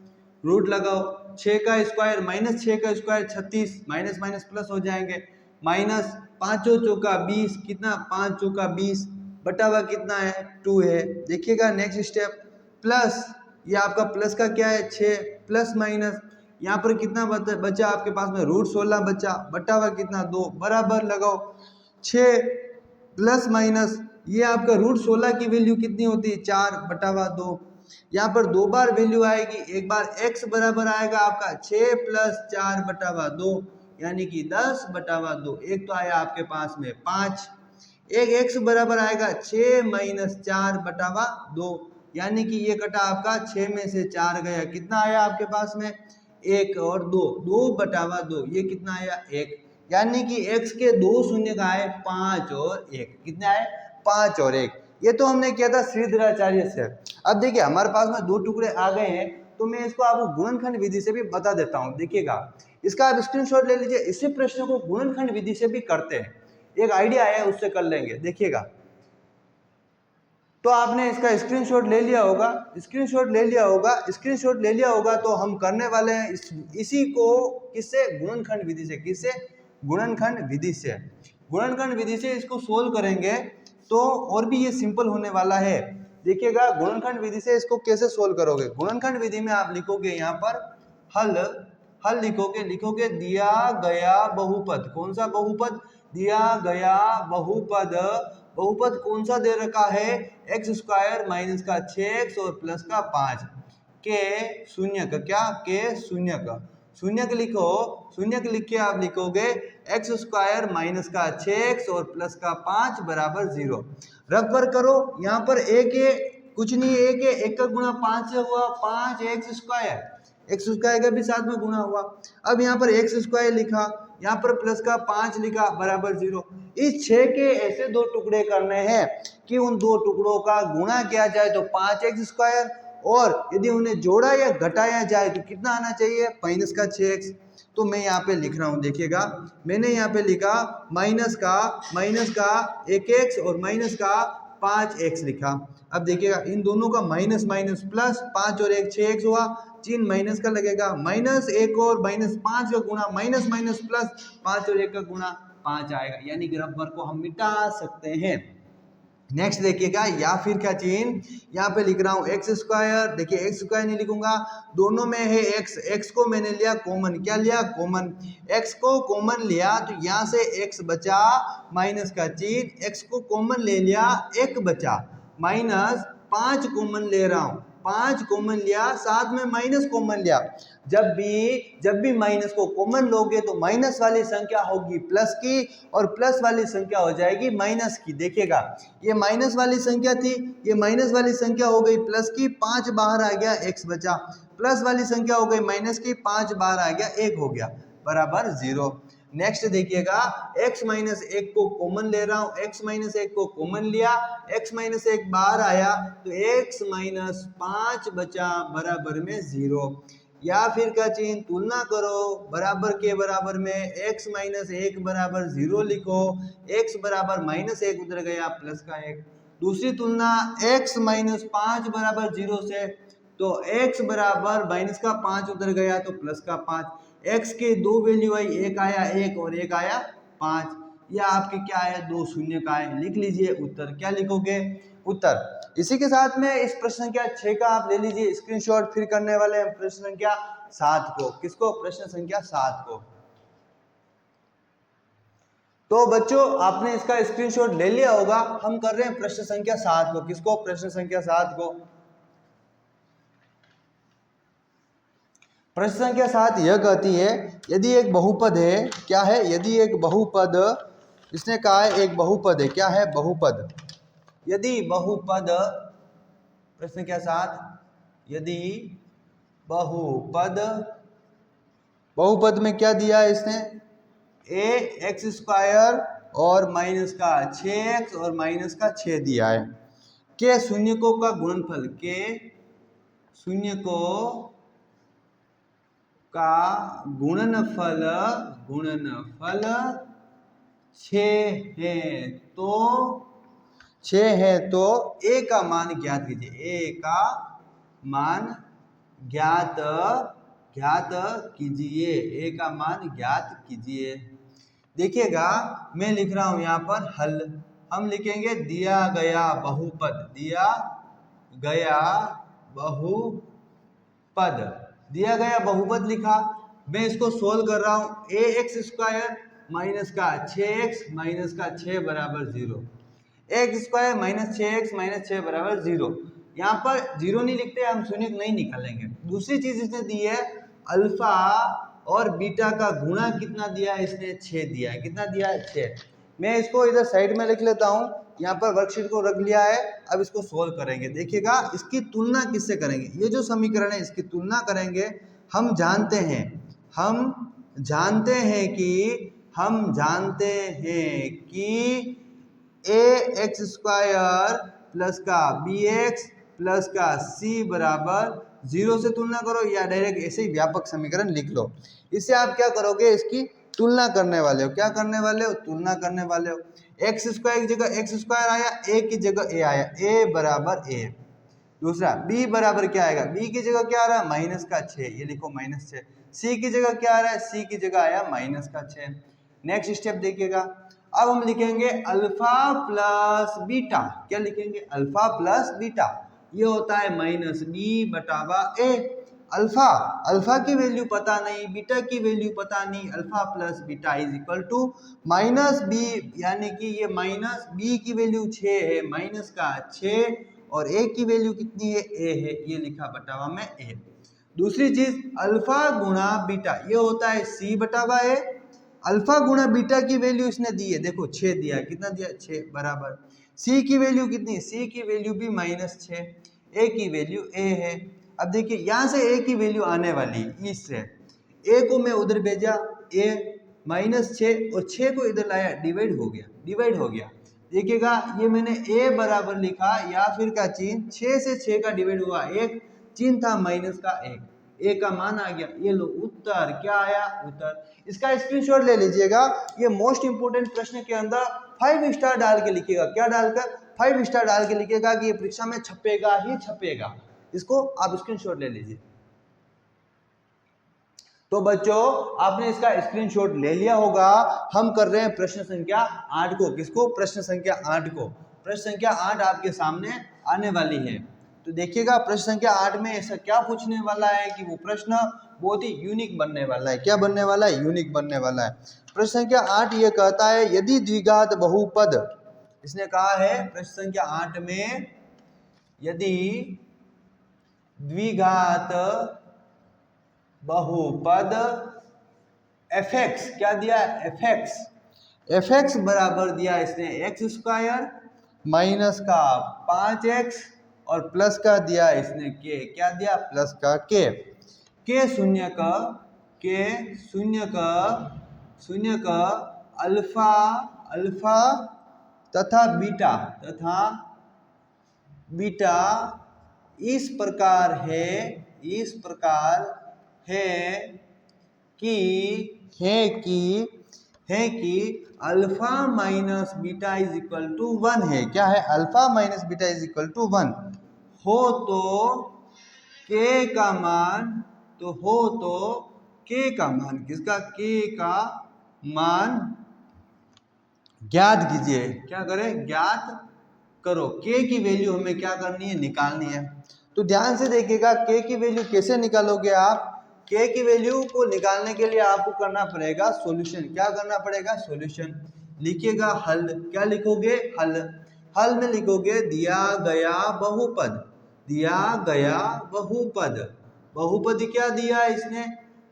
रूट लगाओ, 6 का स्क्वायर -6 का स्क्वायर 36, माइनस माइनस प्लस हो जाएंगे, माइनस 5 चौका 20, कितना 5 चौका 20, बटावा कितना है, 2 है। देखिएगा नेक्स्ट स्टेप, प्लस, ये आपका प्लस का क्या है, 6 प्लस माइनस, यहाँ पर कितना बचा आपके पास में, √16 बचा, बटावा कितना 2, बराबर लगाओ 6 प्लस माइनस, ये आपका √16 की वैल्यू कितनी होती है, 4 बटावा 2। यहाँ पर 2 बार वैल्यू आएगी, एक बार x बराबर आएगा आपका 6 + 4 बटावा 2 यानी कि 10 बटावा 2। एक तो आया आपके पास में 5, एक x बराबर आएगा 6 - 4 बटावा 2 यानी कि ये कटा आपका 6 में से 4 गया, कितना आया आपके पास में, 1 और 2, 2 बटावा 2, ये कितना आया, 1। यानी कि x के 2 शून्य का आए 5 और 1, कितने आए, 5 और 1। ये तो हमने किया था श्रीधराचार्य से। अब देखिए हमारे पास में 2 टुकड़े आ गए हैं, तो मैं इसको आपको गुणनखंड विधि से भी बता देता हूँ। देखिएगा इसका आप स्क्रीनशॉट ले लीजिए, इसी प्रश्न को गुणनखंड विधि से भी करते हैं, एक आइडिया है उससे कर लेंगे। देखिएगा तो आपने इसका स्क्रीनशॉट ले लिया होगा, स्क्रीनशॉट ले लिया होगा, स्क्रीनशॉट ले लिया होगा। तो हम करने वाले हैं इसी को किससे, गुणनखंड विधि से। किससे, गुणनखंड विधि से। गुणनखंड विधि से इसको सोल्व करेंगे तो और भी ये सिंपल होने वाला है। देखिएगा गुणनखंड विधि से इसको कैसे सोल्व करोगे। गुणनखंड विधि में आप लिखोगे यहाँ पर हल, हल लिखोगे दिया गया बहुपद। कौन सा बहुपद, दिया गया बहुपद। बहुपद कौन सा दे रखा है, x² - 6x और प्लस का 5 के शून्य का, क्या के शून्य का, शून्य का लिखो। शून्य के लिख के आप लिखोगे x² - 6x और प्लस का 5 बराबर 0। रफ वर्क करो, यहाँ पर एक है, कुछ नहीं, एक है, एक का गुणा 5 से हुआ 5x², x² का भी साथ में गुणा हुआ। अब यहाँ पर x² लिखा, यहाँ पर प्लस का 5 लिखा बराबर 0। इस 6 के ऐसे 2 टुकड़े करने हैं कि उन 2 टुकड़ों का गुणा किया जाए तो 5x², और यदि उन्हें जोड़ा या घटाया जाए तो कितना आना चाहिए, -6x। तो मैं यहाँ पे लिख रहा हूँ, देखिएगा मैंने यहाँ पे लिखा माइनस का 1x और माइनस का 5x लिखा। अब देखिएगा इन दोनों का माइनस माइनस प्लस, 5 और 1 6x हुआ, चिन्ह माइनस का लगेगा, -1 और -5 का गुणा, माइनस माइनस प्लस, 5 और 1 का गुणा 5 आएगा, यानी ग्राफ वर्ग को हम मिटा सकते हैं। नेक्स्ट देखिएगा, या फिर का चिन्ह यहाँ पे लिख रहा हूँ x²। देखिए x² नहीं लिखूंगा, दोनों में है x, x को मैंने लिया कॉमन, क्या लिया कॉमन, x को कॉमन लिया तो यहाँ से x बचा, माइनस का चिन्ह, x को कॉमन ले लिया 1 बचा, माइनस 5 कॉमन ले रहा हूँ, 5 कॉमन लिया, साथ में माइनस कॉमन लिया। जब भी माइनस को कॉमन लोगे तो माइनस वाली संख्या होगी प्लस की और प्लस वाली संख्या हो जाएगी माइनस की। देखिएगा ये माइनस वाली संख्या थी, ये माइनस वाली संख्या हो गई प्लस की, 5 बाहर आ गया, x बचा, प्लस वाली संख्या हो गई माइनस की, 5 बाहर आ गया, 1 हो गया, बराबर 0। नेक्स्ट देखिएगा x - 1 को कॉमन ले रहा हूँ, x - 1 को कॉमन लिया, x - 1 बाहर आया तो x - 5 बचा बराबर में 0। या फिर का चिन्ह तुलना करो, बराबर के बराबर में x माइनस 1 बराबर 0 लिखो, x बराबर माइनस 1 उधर गया प्लस का 1। दूसरी तुलना x माइनस 5 बराबर 0 से, तो x बराबर माइनस का 5 उधर गया तो प्लस का 5। x के दो वैल्यू आई, एक आया 1 और एक आया 5, या आपके क्या आया 2 शून्य का है। लिख लीजिए उत्तर, क्या लिखोगे उत्तर। इसी के साथ में इस प्रश्न संख्या 6 का आप ले लीजिए स्क्रीनशॉट, फिर करने वाले हैं प्रश्न संख्या 7 को। किसको? प्रश्न संख्या 7 को। तो बच्चों आपने इसका स्क्रीनशॉट ले लिया होगा। हम कर रहे हैं प्रश्न संख्या 7 को। किसको? प्रश्न संख्या 7 को। प्रश्न संख्या 7 यह कहती है, यदि एक बहुपद है, क्या है? यदि एक बहुपद, इसने कहा है एक बहुपद है, क्या है? बहुपद। यदि बहुपद, प्रश्न संख्या 7, यदि बहुपद, बहुपद में क्या दिया है इसने? a एक्स स्क्वायर और माइनस का 6x और माइनस का 6 दिया है। के शून्यकों का गुणनफल, के शून्यकों का गुणनफल 6 है, तो 6 है तो a का मान ज्ञात कीजिए। a का मान ज्ञात कीजिए, a का मान ज्ञात कीजिए। देखिएगा मैं लिख रहा हूं यहाँ पर हल। हम लिखेंगे दिया गया बहुपद, दिया गया बहुपद, दिया गया बहुपद लिखा। मैं इसको सोल्व कर रहा हूं। ए एक्स स्क्वायर माइनस का 6x माइनस का 6 बराबर 0, x square minus 6x minus 6 बराबर 0। यहाँ पर 0 नहीं लिखते, हम शून्य नहीं निकालेंगे। दूसरी चीज इसने दी है अल्फा और बीटा का गुणा कितना दिया है इसने? 6 दिया है। कितना दिया है? 6। मैं इसको इधर साइड में लिख लेता हूँ। यहाँ पर वर्कशीट को रख लिया है। अब इसको सोल्व करेंगे। देखिएगा इसकी तुलना किससे करेंगे? ये जो समीकरण है इसकी तुलना करेंगे। हम जानते हैं कि ए एक्स स्क्वायर प्लस का बी एक्स प्लस का सी बराबर 0 से तुलना करो, या डायरेक्ट ऐसे ही व्यापक समीकरण लिख लो। इससे आप क्या करोगे? इसकी तुलना करने वाले हो। क्या करने वाले हो? तुलना करने वाले हो। एक्स स्क्वायर की जगह एक्स स्क्वायर आया, ए की जगह ए आया, ए बराबर ए। दूसरा बी बराबर क्या आएगा? बी की जगह क्या आ रहा है? माइनस का 6, ये लिखो माइनस 6। सी की जगह क्या आ रहा है? सी की जगह आया माइनस का 6। नेक्स्ट स्टेप देखिएगा। अब हम लिखेंगे अल्फा प्लस बीटा। क्या लिखेंगे? Alpha plus beta. ये होता है माइनस बी बटावा ए। अल्फा की वैल्यू पता नहीं, बीटा की वैल्यू पता नहीं, alpha plus beta is equal to minus B, यानी कि ये माइनस बी की वैल्यू 6 है, माइनस का 6, और ए की वैल्यू कितनी है? ए है, ये लिखा बटावा में ए। दूसरी चीज अल्फा गुणा बीटा, ये होता है सी बटावा ए। अल्फा गुणा बीटा की वैल्यू इसने दी है, देखो 6 दिया है। कितना दिया? 6 बराबर। सी की वैल्यू कितनी? सी की वैल्यू भी माइनस 6, ए की वैल्यू ए है। अब देखिए यहाँ से ए की वैल्यू आने वाली, इससे ए को मैं उधर भेजा, ए माइनस 6 और 6 को इधर लाया, डिवाइड हो गया। देखिएगा ये मैंने a बराबर लिखा, या फिर का चिन्ह 6 से 6 का डिवाइड हुआ, एक चिन्ह था माइनस का 1, a का मान आ गया। ये लो उत्तर, क्या आया? उत्तर। इसका स्क्रीनशॉट ले लीजिएगा। ये मोस्ट इंपोर्टेंट प्रश्न के अंदर 5 स्टार डाल के लिखिएगा। क्या डालकर? 5 स्टार डाल के लिखिएगा कि ये परीक्षा में छपेगा ही छपेगा। इसको आप स्क्रीनशॉट ले लीजिए। तो बच्चों आपने इसका स्क्रीनशॉट ले लिया होगा। हम कर रहे हैं प्रश्न संख्या 8 को। किसको? प्रश्न संख्या 8 को। प्रश्न संख्या 8 आपके सामने आने वाली है। तो देखिएगा प्रश्न संख्या 8 में ऐसा क्या पूछने वाला है कि वो प्रश्न बहुत ही यूनिक बनने वाला है। क्या बनने वाला है? यूनिक बनने वाला है। प्रश्न संख्या 8 ये कहता है, यदि द्विघात बहुपद, इसने कहा है प्रश्न संख्या 8 में, यदि द्विघात बहुपद fx, क्या दिया? fx बराबर दिया इसने एक्स स्क्वायर माइनस का 5x और प्लस का दिया इसने k। क्या दिया? प्लस का k शून्य का अल्फा तथा बीटा इस प्रकार कि alpha minus beta is equal to 1 है। क्या है? Alpha minus beta is equal to 1 हो तो k का मान किसका? k का मान ज्ञात कीजिए। क्या करें? ज्ञात करो। k की वैल्यू हमें क्या करनी है? निकालनी है। तो ध्यान से देखिएगा k की वैल्यू कैसे निकालोगे आप? k की वैल्यू को निकालने के लिए आपको करना पड़ेगा सॉल्यूशन। क्या करना पड़ेगा? सॉल्यूशन। लिखिएगा हल। क्या लिखोगे? हल। हल में लिखोगे दिया गया बहुपद। बहुपद क्या दिया इसने?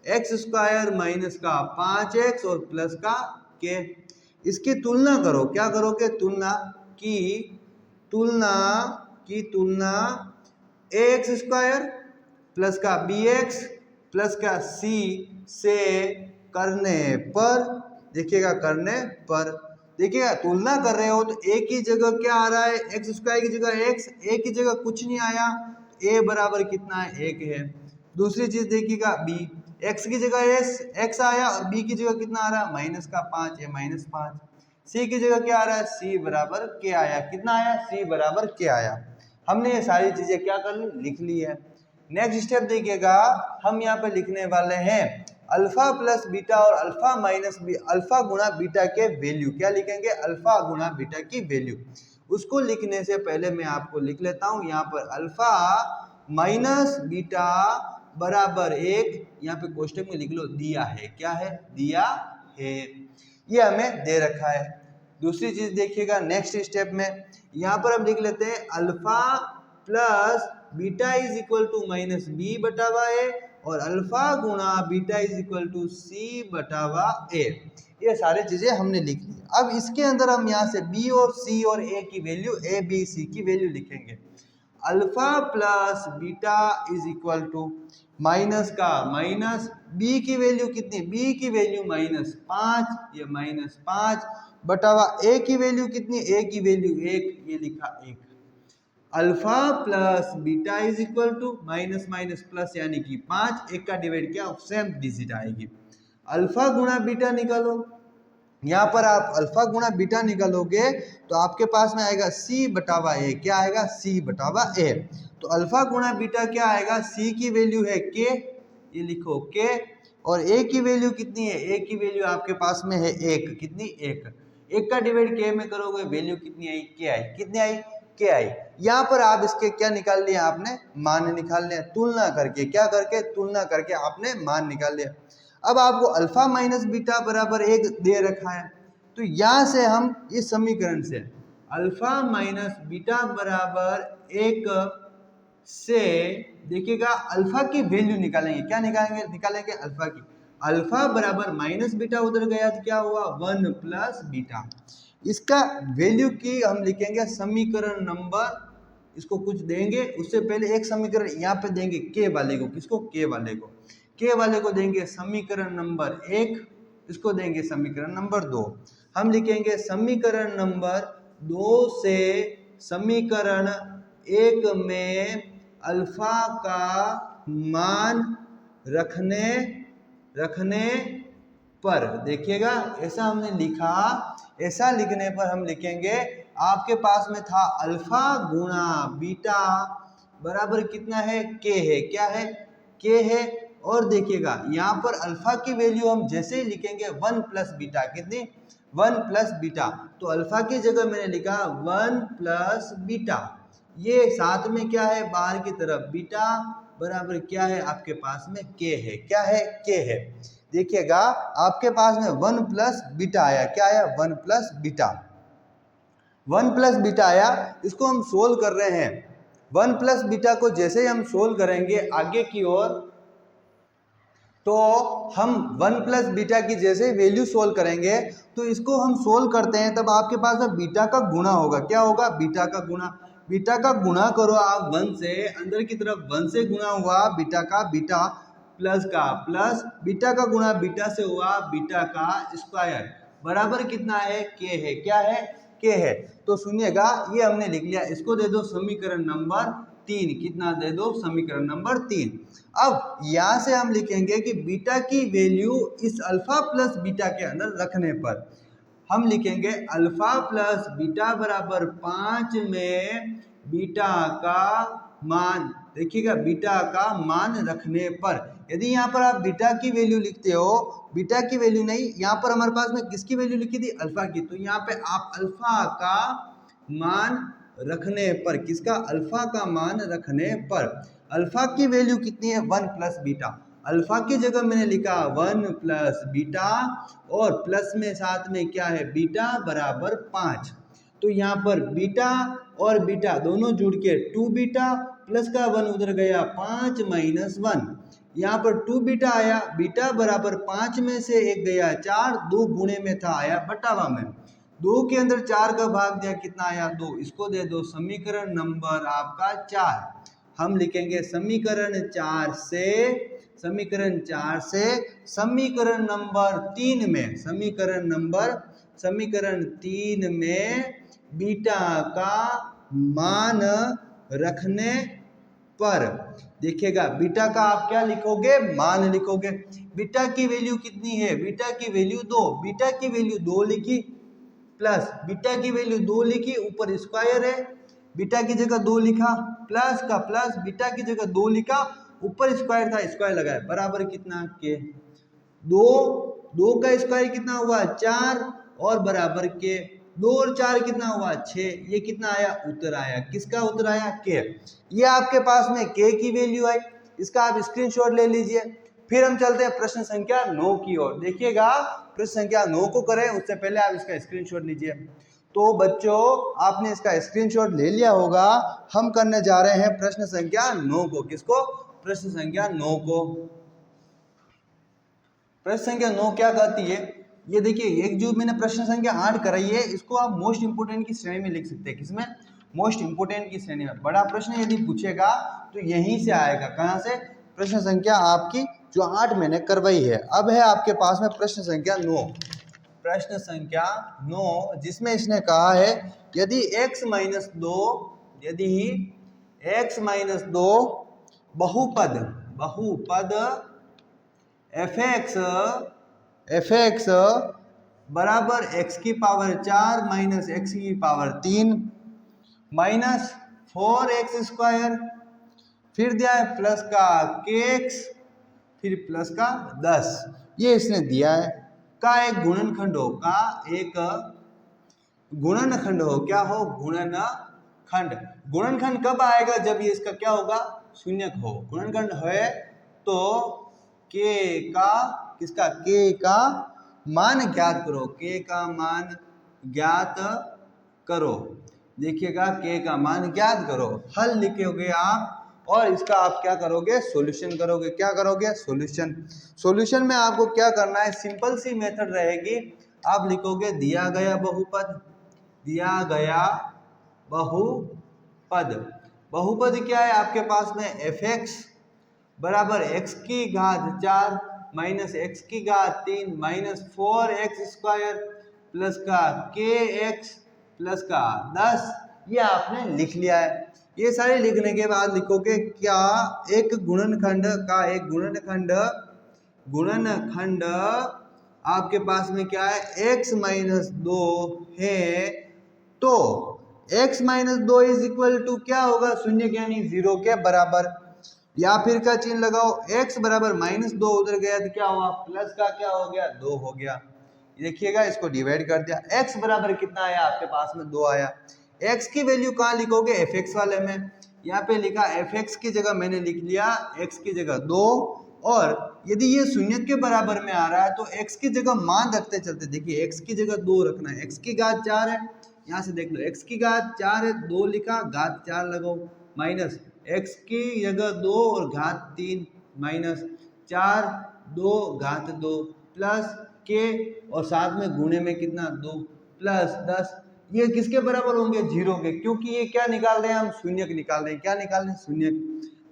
एक्स स्क्वायर माइनस का 5x और प्लस का k। इसकी तुलना करो। क्या करोगे? तुलना ax स्क्वायर प्लस का bx प्लस का c से करने पर, देखिएगा तुलना कर रहे हो तो a की जगह क्या आ रहा है? एक्स स्क्वायर की जगह x, a की जगह कुछ नहीं आया, a बराबर कितना है? 1 है। दूसरी चीज देखिएगा b, x की जगह x आया और b की जगह कितना आ रहा है? माइनस का 5 है, -5। c की जगह क्या आ रहा है? c बराबर k आया। कितना आया? c बराबर k आया। हमने ये सारी चीजें क्या कर ली? लिख ली है। नेक्स्ट स्टेप देखिएगा, हम यहाँ पे लिखने वाले हैं अल्फा प्लस बीटा और अल्फा गुणा बीटा के वैल्यू। क्या लिखेंगे? अल्फा गुणा बीटा की वैल्यू। उसको लिखने से पहले मैं आपको लिख लेता हूं यहाँ पर अल्फा माइनस बीटा बराबर 1, यहाँ पे कोष्टक में लिख लो दिया है। क्या है? दिया है। ये हमें दे रखा है। दूसरी चीज देखिएगा नेक्स्ट स्टेप में, यहाँ पर हम लिख लेते हैं alpha plus beta is equal to minus B बटावा ए और अल्फा गुणा beta is equal to c बटावा ए। ये सारी चीजें हमने लिख ली। अब इसके अंदर हम यहाँ से b और c और a की वैल्यू, a b c की वैल्यू लिखेंगे। Alpha plus beta is equal to minus का माइनस b की वैल्यू कितनी? b की वैल्यू -5, ये -5 बटावा a की वैल्यू कितनी? a की वैल्यू 1, ये लिखा 1। Alpha plus beta is equal to minus minus plus यानी कि 5, 1 का डिवाइड किया सेम डिजिट आएगी। अल्फा गुणा बीटा निकालो। यहाँ पर आप अल्फा गुणा बीटा निकालोगे तो आपके पास में आएगा c बटावा a। क्या आएगा? c बटावा a। तो अल्फा गुणा बीटा क्या आएगा? c की वैल्यू है k, ये लिखो k, और a की वैल्यू कितनी है? a की वैल्यू आपके पास में है 1। कितनी? 1। 1 का डिवाइड k में करोगे, वैल्यू कितनी आई? k आई। कितनी आई? k आई। यहाँ पर आप इसके क्या निकाल लिया आपने? मान निकाल लिया। तुलना करके, क्या करके? तुलना करके आपने मान निकाल लिया। अब आपको अल्फा माइनस बीटा बराबर 1 दे रखा है, तो यहाँ से हम इस समीकरण से अल्फा माइनस बीटा बराबर 1 से देखिएगा अल्फा की वैल्यू निकालेंगे। क्या निकालेंगे अल्फा की। अल्फा बराबर माइनस बीटा उधर गया तो क्या हुआ? 1 प्लस बीटा। इसका वैल्यू की हम लिखेंगे समीकरण नंबर, इसको कुछ देंगे उससे पहले एक समीकरण यहाँ पे देंगे के वाले को। किसको? के वाले को। के वाले को देंगे समीकरण नंबर 1, इसको देंगे समीकरण नंबर 2। हम लिखेंगे समीकरण नंबर 2 से समीकरण 1 में अल्फा का मान रखने पर, देखिएगा ऐसा हमने लिखा। ऐसा लिखने पर हम लिखेंगे आपके पास में था अल्फा गुणा बीटा बराबर कितना है? के है। क्या है? के है। और देखिएगा यहाँ पर अल्फा की वैल्यू हम जैसे ही लिखेंगे 1 प्लस बीटा। कितनी? 1 प्लस बीटा। तो अल्फा की जगह मैंने लिखा 1 प्लस बीटा। ये साथ में क्या है? बाहर की तरफ बीटा बराबर क्या है? आपके पास में के है। क्या है? के है। देखिएगा आपके पास में 1 प्लस बीटा आया। क्या आया? 1 प्लस बीटा। 1 प्लस बीटा आया। इसको हम सोल्व कर रहे हैं। 1 प्लस बीटा को जैसे ही हम सोल्व करेंगे आगे की ओर, तो हम 1 प्लस बीटा की जैसे वैल्यू सोल्व करेंगे तो इसको हम सोल्व करते हैं तब आपके पास में बीटा का गुणा होगा। क्या होगा? बीटा का गुणा। बीटा का गुणा करो आप 1 से, अंदर की तरफ 1 से गुणा हुआ बीटा का बीटा, प्लस का प्लस, बीटा का गुणा बीटा से हुआ बीटा का स्क्वायर बराबर कितना है? के है। क्या है? के है। तो सुनिएगा ये हमने लिख लिया। इसको दे दो समीकरण नंबर 3, कितना दे दो, समीकरण नंबर 3। अब यहाँ से हम लिखेंगे कि बीटा की वैल्यू इस अल्फा प्लस बीटा के अंदर रखने पर हम लिखेंगे अल्फा प्लस बीटा बराबर 5 में बीटा का मान, देखिएगा बीटा का मान रखने पर, यदि यहाँ पर आप बीटा की वैल्यू लिखते हो, बीटा की वैल्यू नहीं, यहाँ पर हमारे पास में किसकी वैल्यू लिखी थी, अल्फा की, तो यहाँ पे आप अल्फा का मान रखने पर, किसका, अल्फा का मान रखने पर, अल्फा की वैल्यू कितनी है, 1 प्लस बीटा, अल्फा की जगह मैंने लिखा 1 प्लस बीटा और प्लस में साथ में क्या है, बीटा बराबर 5। तो यहाँ पर बीटा और बीटा दोनों जुड़ के 2 बीटा प्लस का 1 उधर गया 5 माइनस 1, यहाँ पर 2 बीटा आया, बीटा बराबर 5 में से 1 गया 4, 2 गुणे में था आया बटावा में, 2 के अंदर 4 का भाग दिया, कितना आया 2, इसको दे दो समीकरण नंबर आपका 4। हम लिखेंगे समीकरण 4 से समीकरण नंबर 3 में, समीकरण 3 में बीटा का मान रखने पर, देखिएगा बीटा का आप क्या लिखोगे, मान लिखोगे। बीटा की वैल्यू कितनी है, बीटा की वैल्यू 2, बीटा की वैल्यू 2 लिखी प्लस बीटा की वैल्यू 2 लिखी, ऊपर स्क्वायर है, बीटा की जगह 2 लिखा, प्लस का प्लस, बीटा की जगह 2 लिखा, ऊपर स्क्वायर था, स्क्वायर लगाया, बराबर कितना के 2 का स्क्वायर कितना हुआ 4 और बराबर के 2 और 4 कितना हुआ 6, ये कितना आया, उत्तर आया, किसका उत्तर आया, के। ये आपके पास में के की वैल्यू आई, इसका आप स्क्रीनशॉट ले लीजिए। फिर हम चलते हैं प्रश्न संख्या 9 की ओर, देखिएगा प्रश्न संख्या 9 को करें उससे पहले आप इसका स्क्रीनशॉट लीजिए। तो बच्चों आपने इसका स्क्रीनशॉट ले लिया होगा, हम करने जा रहे हैं प्रश्न संख्या 9 को, किसको, प्रश्न संख्या 9 को। प्रश्न संख्या 9 क्या कहती है, ये देखिए, एक जो मैंने प्रश्न संख्या 8 कराई है, इसको आप मोस्ट इंपोर्टेंट की श्रेणी में लिख सकते हैं, किसमें, मोस्ट इंपोर्टेंट की श्रेणी में। बड़ा प्रश्न यदि पूछेगा तो यहीं से आएगा, कहाँ से, प्रश्न संख्या आपकी जो 8 मैंने करवाई है। अब है आपके पास में प्रश्न संख्या 9, प्रश्न संख्या 9 जिसमें इसने कहा है यदि x माइनस 2, यदि x माइनस 2 बहुपद fx बराबर x की पावर 4 माइनस x की पावर 3 माइनस 4x स्क्वायर, फिर दिया है प्लस का kx, फिर प्लस का 10, ये इसने दिया है, का एक गुणनखंड हो, का एक गुणनखंड हो, क्या हो, गुणनखंड। गुणनखंड कब आएगा, जब ये इसका क्या होगा, शून्यक हो। गुणनखंड है तो के का, किसका, के का मान ज्ञात करो, के का मान ज्ञात करो, देखिएगा के का मान ज्ञात करो, हल लिखोगे आप और इसका आप क्या करोगे, सॉल्यूशन करोगे, क्या करोगे, सॉल्यूशन। सॉल्यूशन में आपको क्या करना है, सिंपल सी मेथड रहेगी, आप लिखोगे दिया गया बहुपद, दिया गया बहुपद, बहुपद क्या है आपके पास में, fx बराबर x की घात 4 माइनस x की घात 3 माइनस 4x स्क्वायर प्लस का kx प्लस का 10, ये आपने लिख लिया है। ये सारे लिखने के बाद लिखोगे क्या, एक गुणनखंड का एक गुणनखंड आपके पास में क्या है, x माइनस 2 है, तो x minus 2 is equal to क्या होगा, शून्य यानी 0 के बराबर, या फिर का चिन्ह लगाओ, x बराबर माइनस 2 उधर गया तो क्या हुआ, प्लस का क्या हो गया, 2 हो गया। देखिएगा इसको डिवाइड कर दिया, x बराबर कितना आया आपके पास में 2 आया। x की वैल्यू कहाँ लिखोगे, fx वाले में, यहाँ पे लिखा fx की जगह मैंने लिख लिया x की जगह 2, और यदि ये शून्य के बराबर में आ रहा है तो x की जगह मान रखते चलते, देखिए x की जगह 2 रखना है, x की घात 4 है, यहाँ से देख लो x की घात 4 है, 2 लिखा, घात 4 लगाओ, माइनस x की जगह 2 और घात 3 माइनस 4 2 घात 2 प्लस के और साथ में गुणे में कितना 2 प्लस 10, ये किसके बराबर होंगे, 0 के, क्योंकि ये क्या निकाल रहे हैं हम, शून्यक निकाल रहे हैं, क्या निकाल रहे हैं, शून्यक।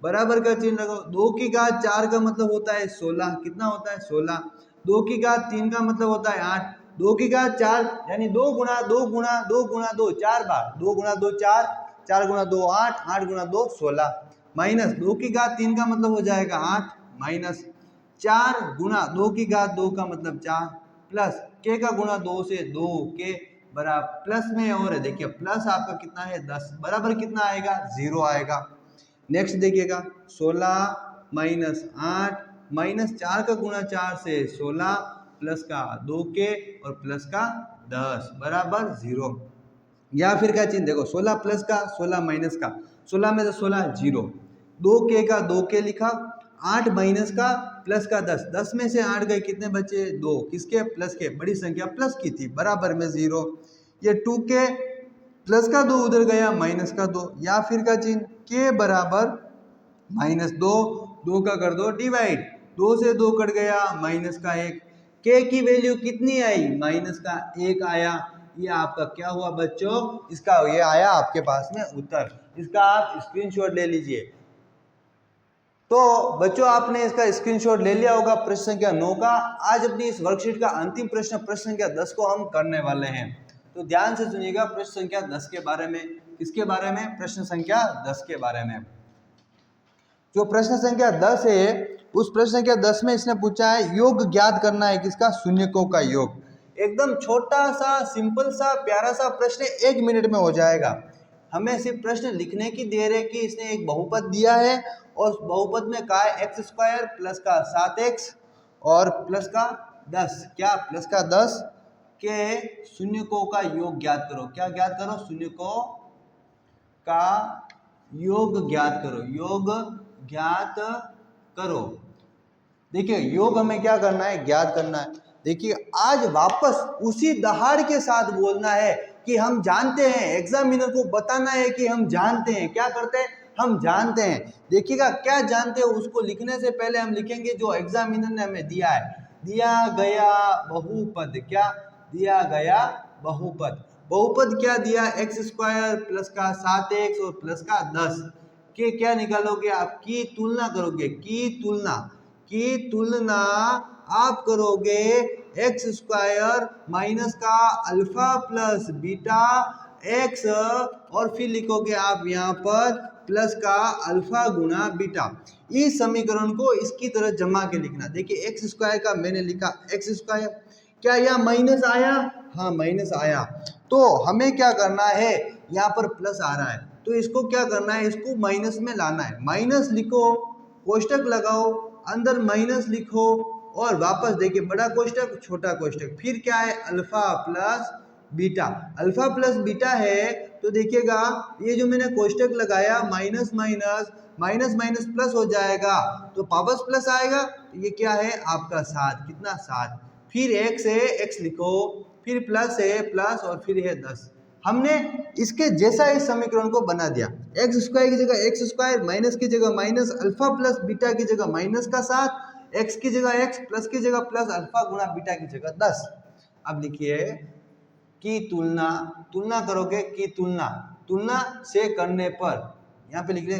बराबर का चिन्ह लगाओ, 2 की घात 4 का मतलब होता है 16, कितना होता है 16, 2 की घात 3 का मतलब होता है 8, 2 की घात 4 यानी 2 गुणा 2 गुणा 2 गुणा 2 4 बार, 2 गुणा 2 4 4 गुना 2 8, 8 गुना 2 16, माइनस 2 की घात 3 का मतलब हो जाएगा 8, माइनस 4 गुना 2 की घात 2 का मतलब 4, प्लस k का गुना 2 से 2 के बराबर प्लस में और है, देखिए प्लस आपका कितना है 10, बराबर कितना आएगा 0 आएगा। नेक्स्ट देखिएगा 16 माइनस 8 माइनस 4 का गुना 4 से 16 प्लस का 2 के और प्लस का 10 बराबर 0। या फिर क्या चीज देखो 16 प्लस का 16 माइनस का, 16 में से 16 0, 2 के का 2 के लिखा, 8 माइनस का प्लस का 10, 10 में से 8 गए कितने बचे 2, किसके प्लस के, बड़ी संख्या प्लस की थी बराबर में 0। ये 2 के प्लस का 2 उधर गया माइनस का 2, या फिर का चिन्ह के बराबर माइनस 2, 2 का कर दो डिवाइड, 2 से 2 कट गया माइनस का 1, के की वैल्यू कितनी आई माइनस का 1 आया। ये आपका क्या हुआ बच्चों, इसका ये आया आपके पास में उत्तर, इसका आप स्क्रीनशॉट ले लीजिए। तो बच्चों आपने इसका स्क्रीनशॉट ले लिया होगा प्रश्न संख्या 9 का। आज अपनी इस वर्कशीट का अंतिम प्रश्न प्रश्न संख्या 10 को हम करने वाले हैं, तो ध्यान से सुनिएगा प्रश्न संख्या 10 के बारे में। किसके बारे में, प्रश्न संख्या 10 के बारे में। जो प्रश्न संख्या 10 है उस प्रश्न संख्या 10 में इसने पूछा है योग ज्ञात करना है किसका, शून्यकों का योग। एकदम छोटा सा सिंपल सा प्यारा सा प्रश्न 1 मिनट में हो जाएगा। हमें सिर्फ प्रश्न लिखने की देर है कि इसने एक बहुपद दिया है और उस बहुपद में कहा है x स्क्वायर प्लस का 7x और प्लस का 10, क्या प्लस का 10 के शून्यकों का योग ज्ञात करो। क्या ज्ञात करो, शून्यकों का योग ज्ञात करो, योग ज्ञात करो। देखिए योग हमें क्या करना है, ज्ञात करना है। देखिए आज वापस उसी दहाड़ के साथ बोलना है कि हम जानते हैं, एग्जामिनर को बताना है कि हम जानते हैं। क्या करते हैं, हम जानते हैं। देखिएगा क्या जानते हो उसको लिखने से पहले हम लिखेंगे जो एग्जामिनर ने हमें दिया है, दिया गया बहुपद। क्या दिया गया बहुपद, बहुपद क्या दिया, एक्स स्क्वायर प्लस का 7x और प्लस का 10 के क्या निकालोगे आप, की तुलना करोगे, की तुलना आप करोगे एक्स स्क्वायर माइनस का अल्फा प्लस बीटा एक्स और फिर लिखोगे आप यहाँ पर प्लस का अल्फा गुना बीटा। इस समीकरण को इसकी तरह जमा के लिखना। देखिए एक्स स्क्वायर का मैंने लिखा एक्स स्क्वायर, क्या यहाँ माइनस आया, हाँ माइनस आया, तो हमें क्या करना है, यहाँ पर प्लस आ रहा है तो इसको क्या करना है, इसको माइनस में लाना है। माइनस लिखो, कोष्टक लगाओ, अंदर माइनस लिखो और वापस देखिए बड़ा कोष्टक छोटा कोष्टक, फिर क्या है alpha plus beta. Alpha plus beta है तो देखिएगा ये जो मैंने कोष्टक लगाया minus minus minus minus plus हो जाएगा तो वापस प्लस आएगा, तो ये क्या है आपका 7, कितना 7, फिर x है x लिखो, फिर प्लस है प्लस और फिर है 10। हमने इसके जैसा इस समीकरण को बना दिया, एक्स स्क्वायर की जगह एक्स स्क्वायर, माइनस की जगह माइनस, अल्फा प्लस बीटा की जगह माइनस का 7, एक्स की जगह एक्स, प्लस की जगह प्लस, अल्फा गुना बीटा की जगह 10। अब लिखिए की तुलना, तुलना करोगे की तुलना, तुलना से करने पर यहाँ पे लिख ले,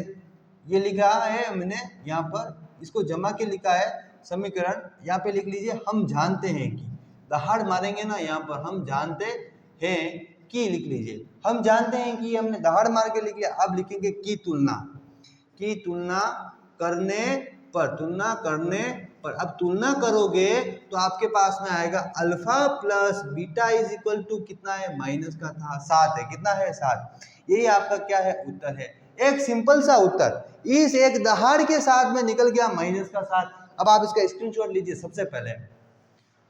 ये लिखा है मैंने यहाँ पर इसको जमा के लिखा है समीकरण, यहाँ पे लिख लीजिए हम जानते हैं कि, दहाड़ मारेंगे ना यहाँ पर, हम जानते हैं की लिख लीजिए, हम जानते हैं कि हमने दहाड़ मार के लिख लिया। अब लिखेंगे की तुलना करने पर, तुलना करने पर। अब तुलना करोगे तो आपके पास में आएगा alpha plus beta is equal to कितना है, माइनस का था 7 है, कितना है 7। यही आपका क्या है उत्तर है, एक सिंपल सा उत्तर इस एक दहाड़ के साथ में निकल गया माइनस का 7। अब आप इसका स्क्रीनशॉट लीजिए सबसे पहले।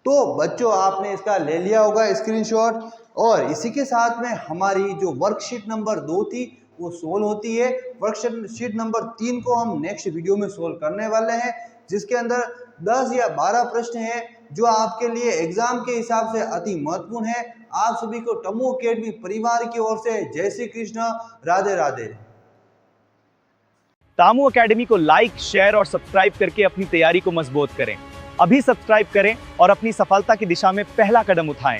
तो बच्चों आपने इसका ले लिया होगा स्क्रीनशॉट और इसी के साथ में हमारी जो वर्कशीट नंबर 2 थी वो सोल्व होती है। वर्कशीट नंबर 3 को हम नेक्स्ट वीडियो में सोल्व करने वाले हैं, जिसके अंदर 10 या 12 प्रश्न हैं जो आपके लिए एग्जाम के हिसाब से अति महत्वपूर्ण है। आप सभी को टमो अकेडमी परिवार की ओर से जय श्री कृष्ण, राधे राधे। टामू अकेडमी को लाइक, शेयर और सब्सक्राइब करके अपनी तैयारी को मजबूत करें। अभी सब्सक्राइब करें और अपनी सफलता की दिशा में पहला कदम उठाएं।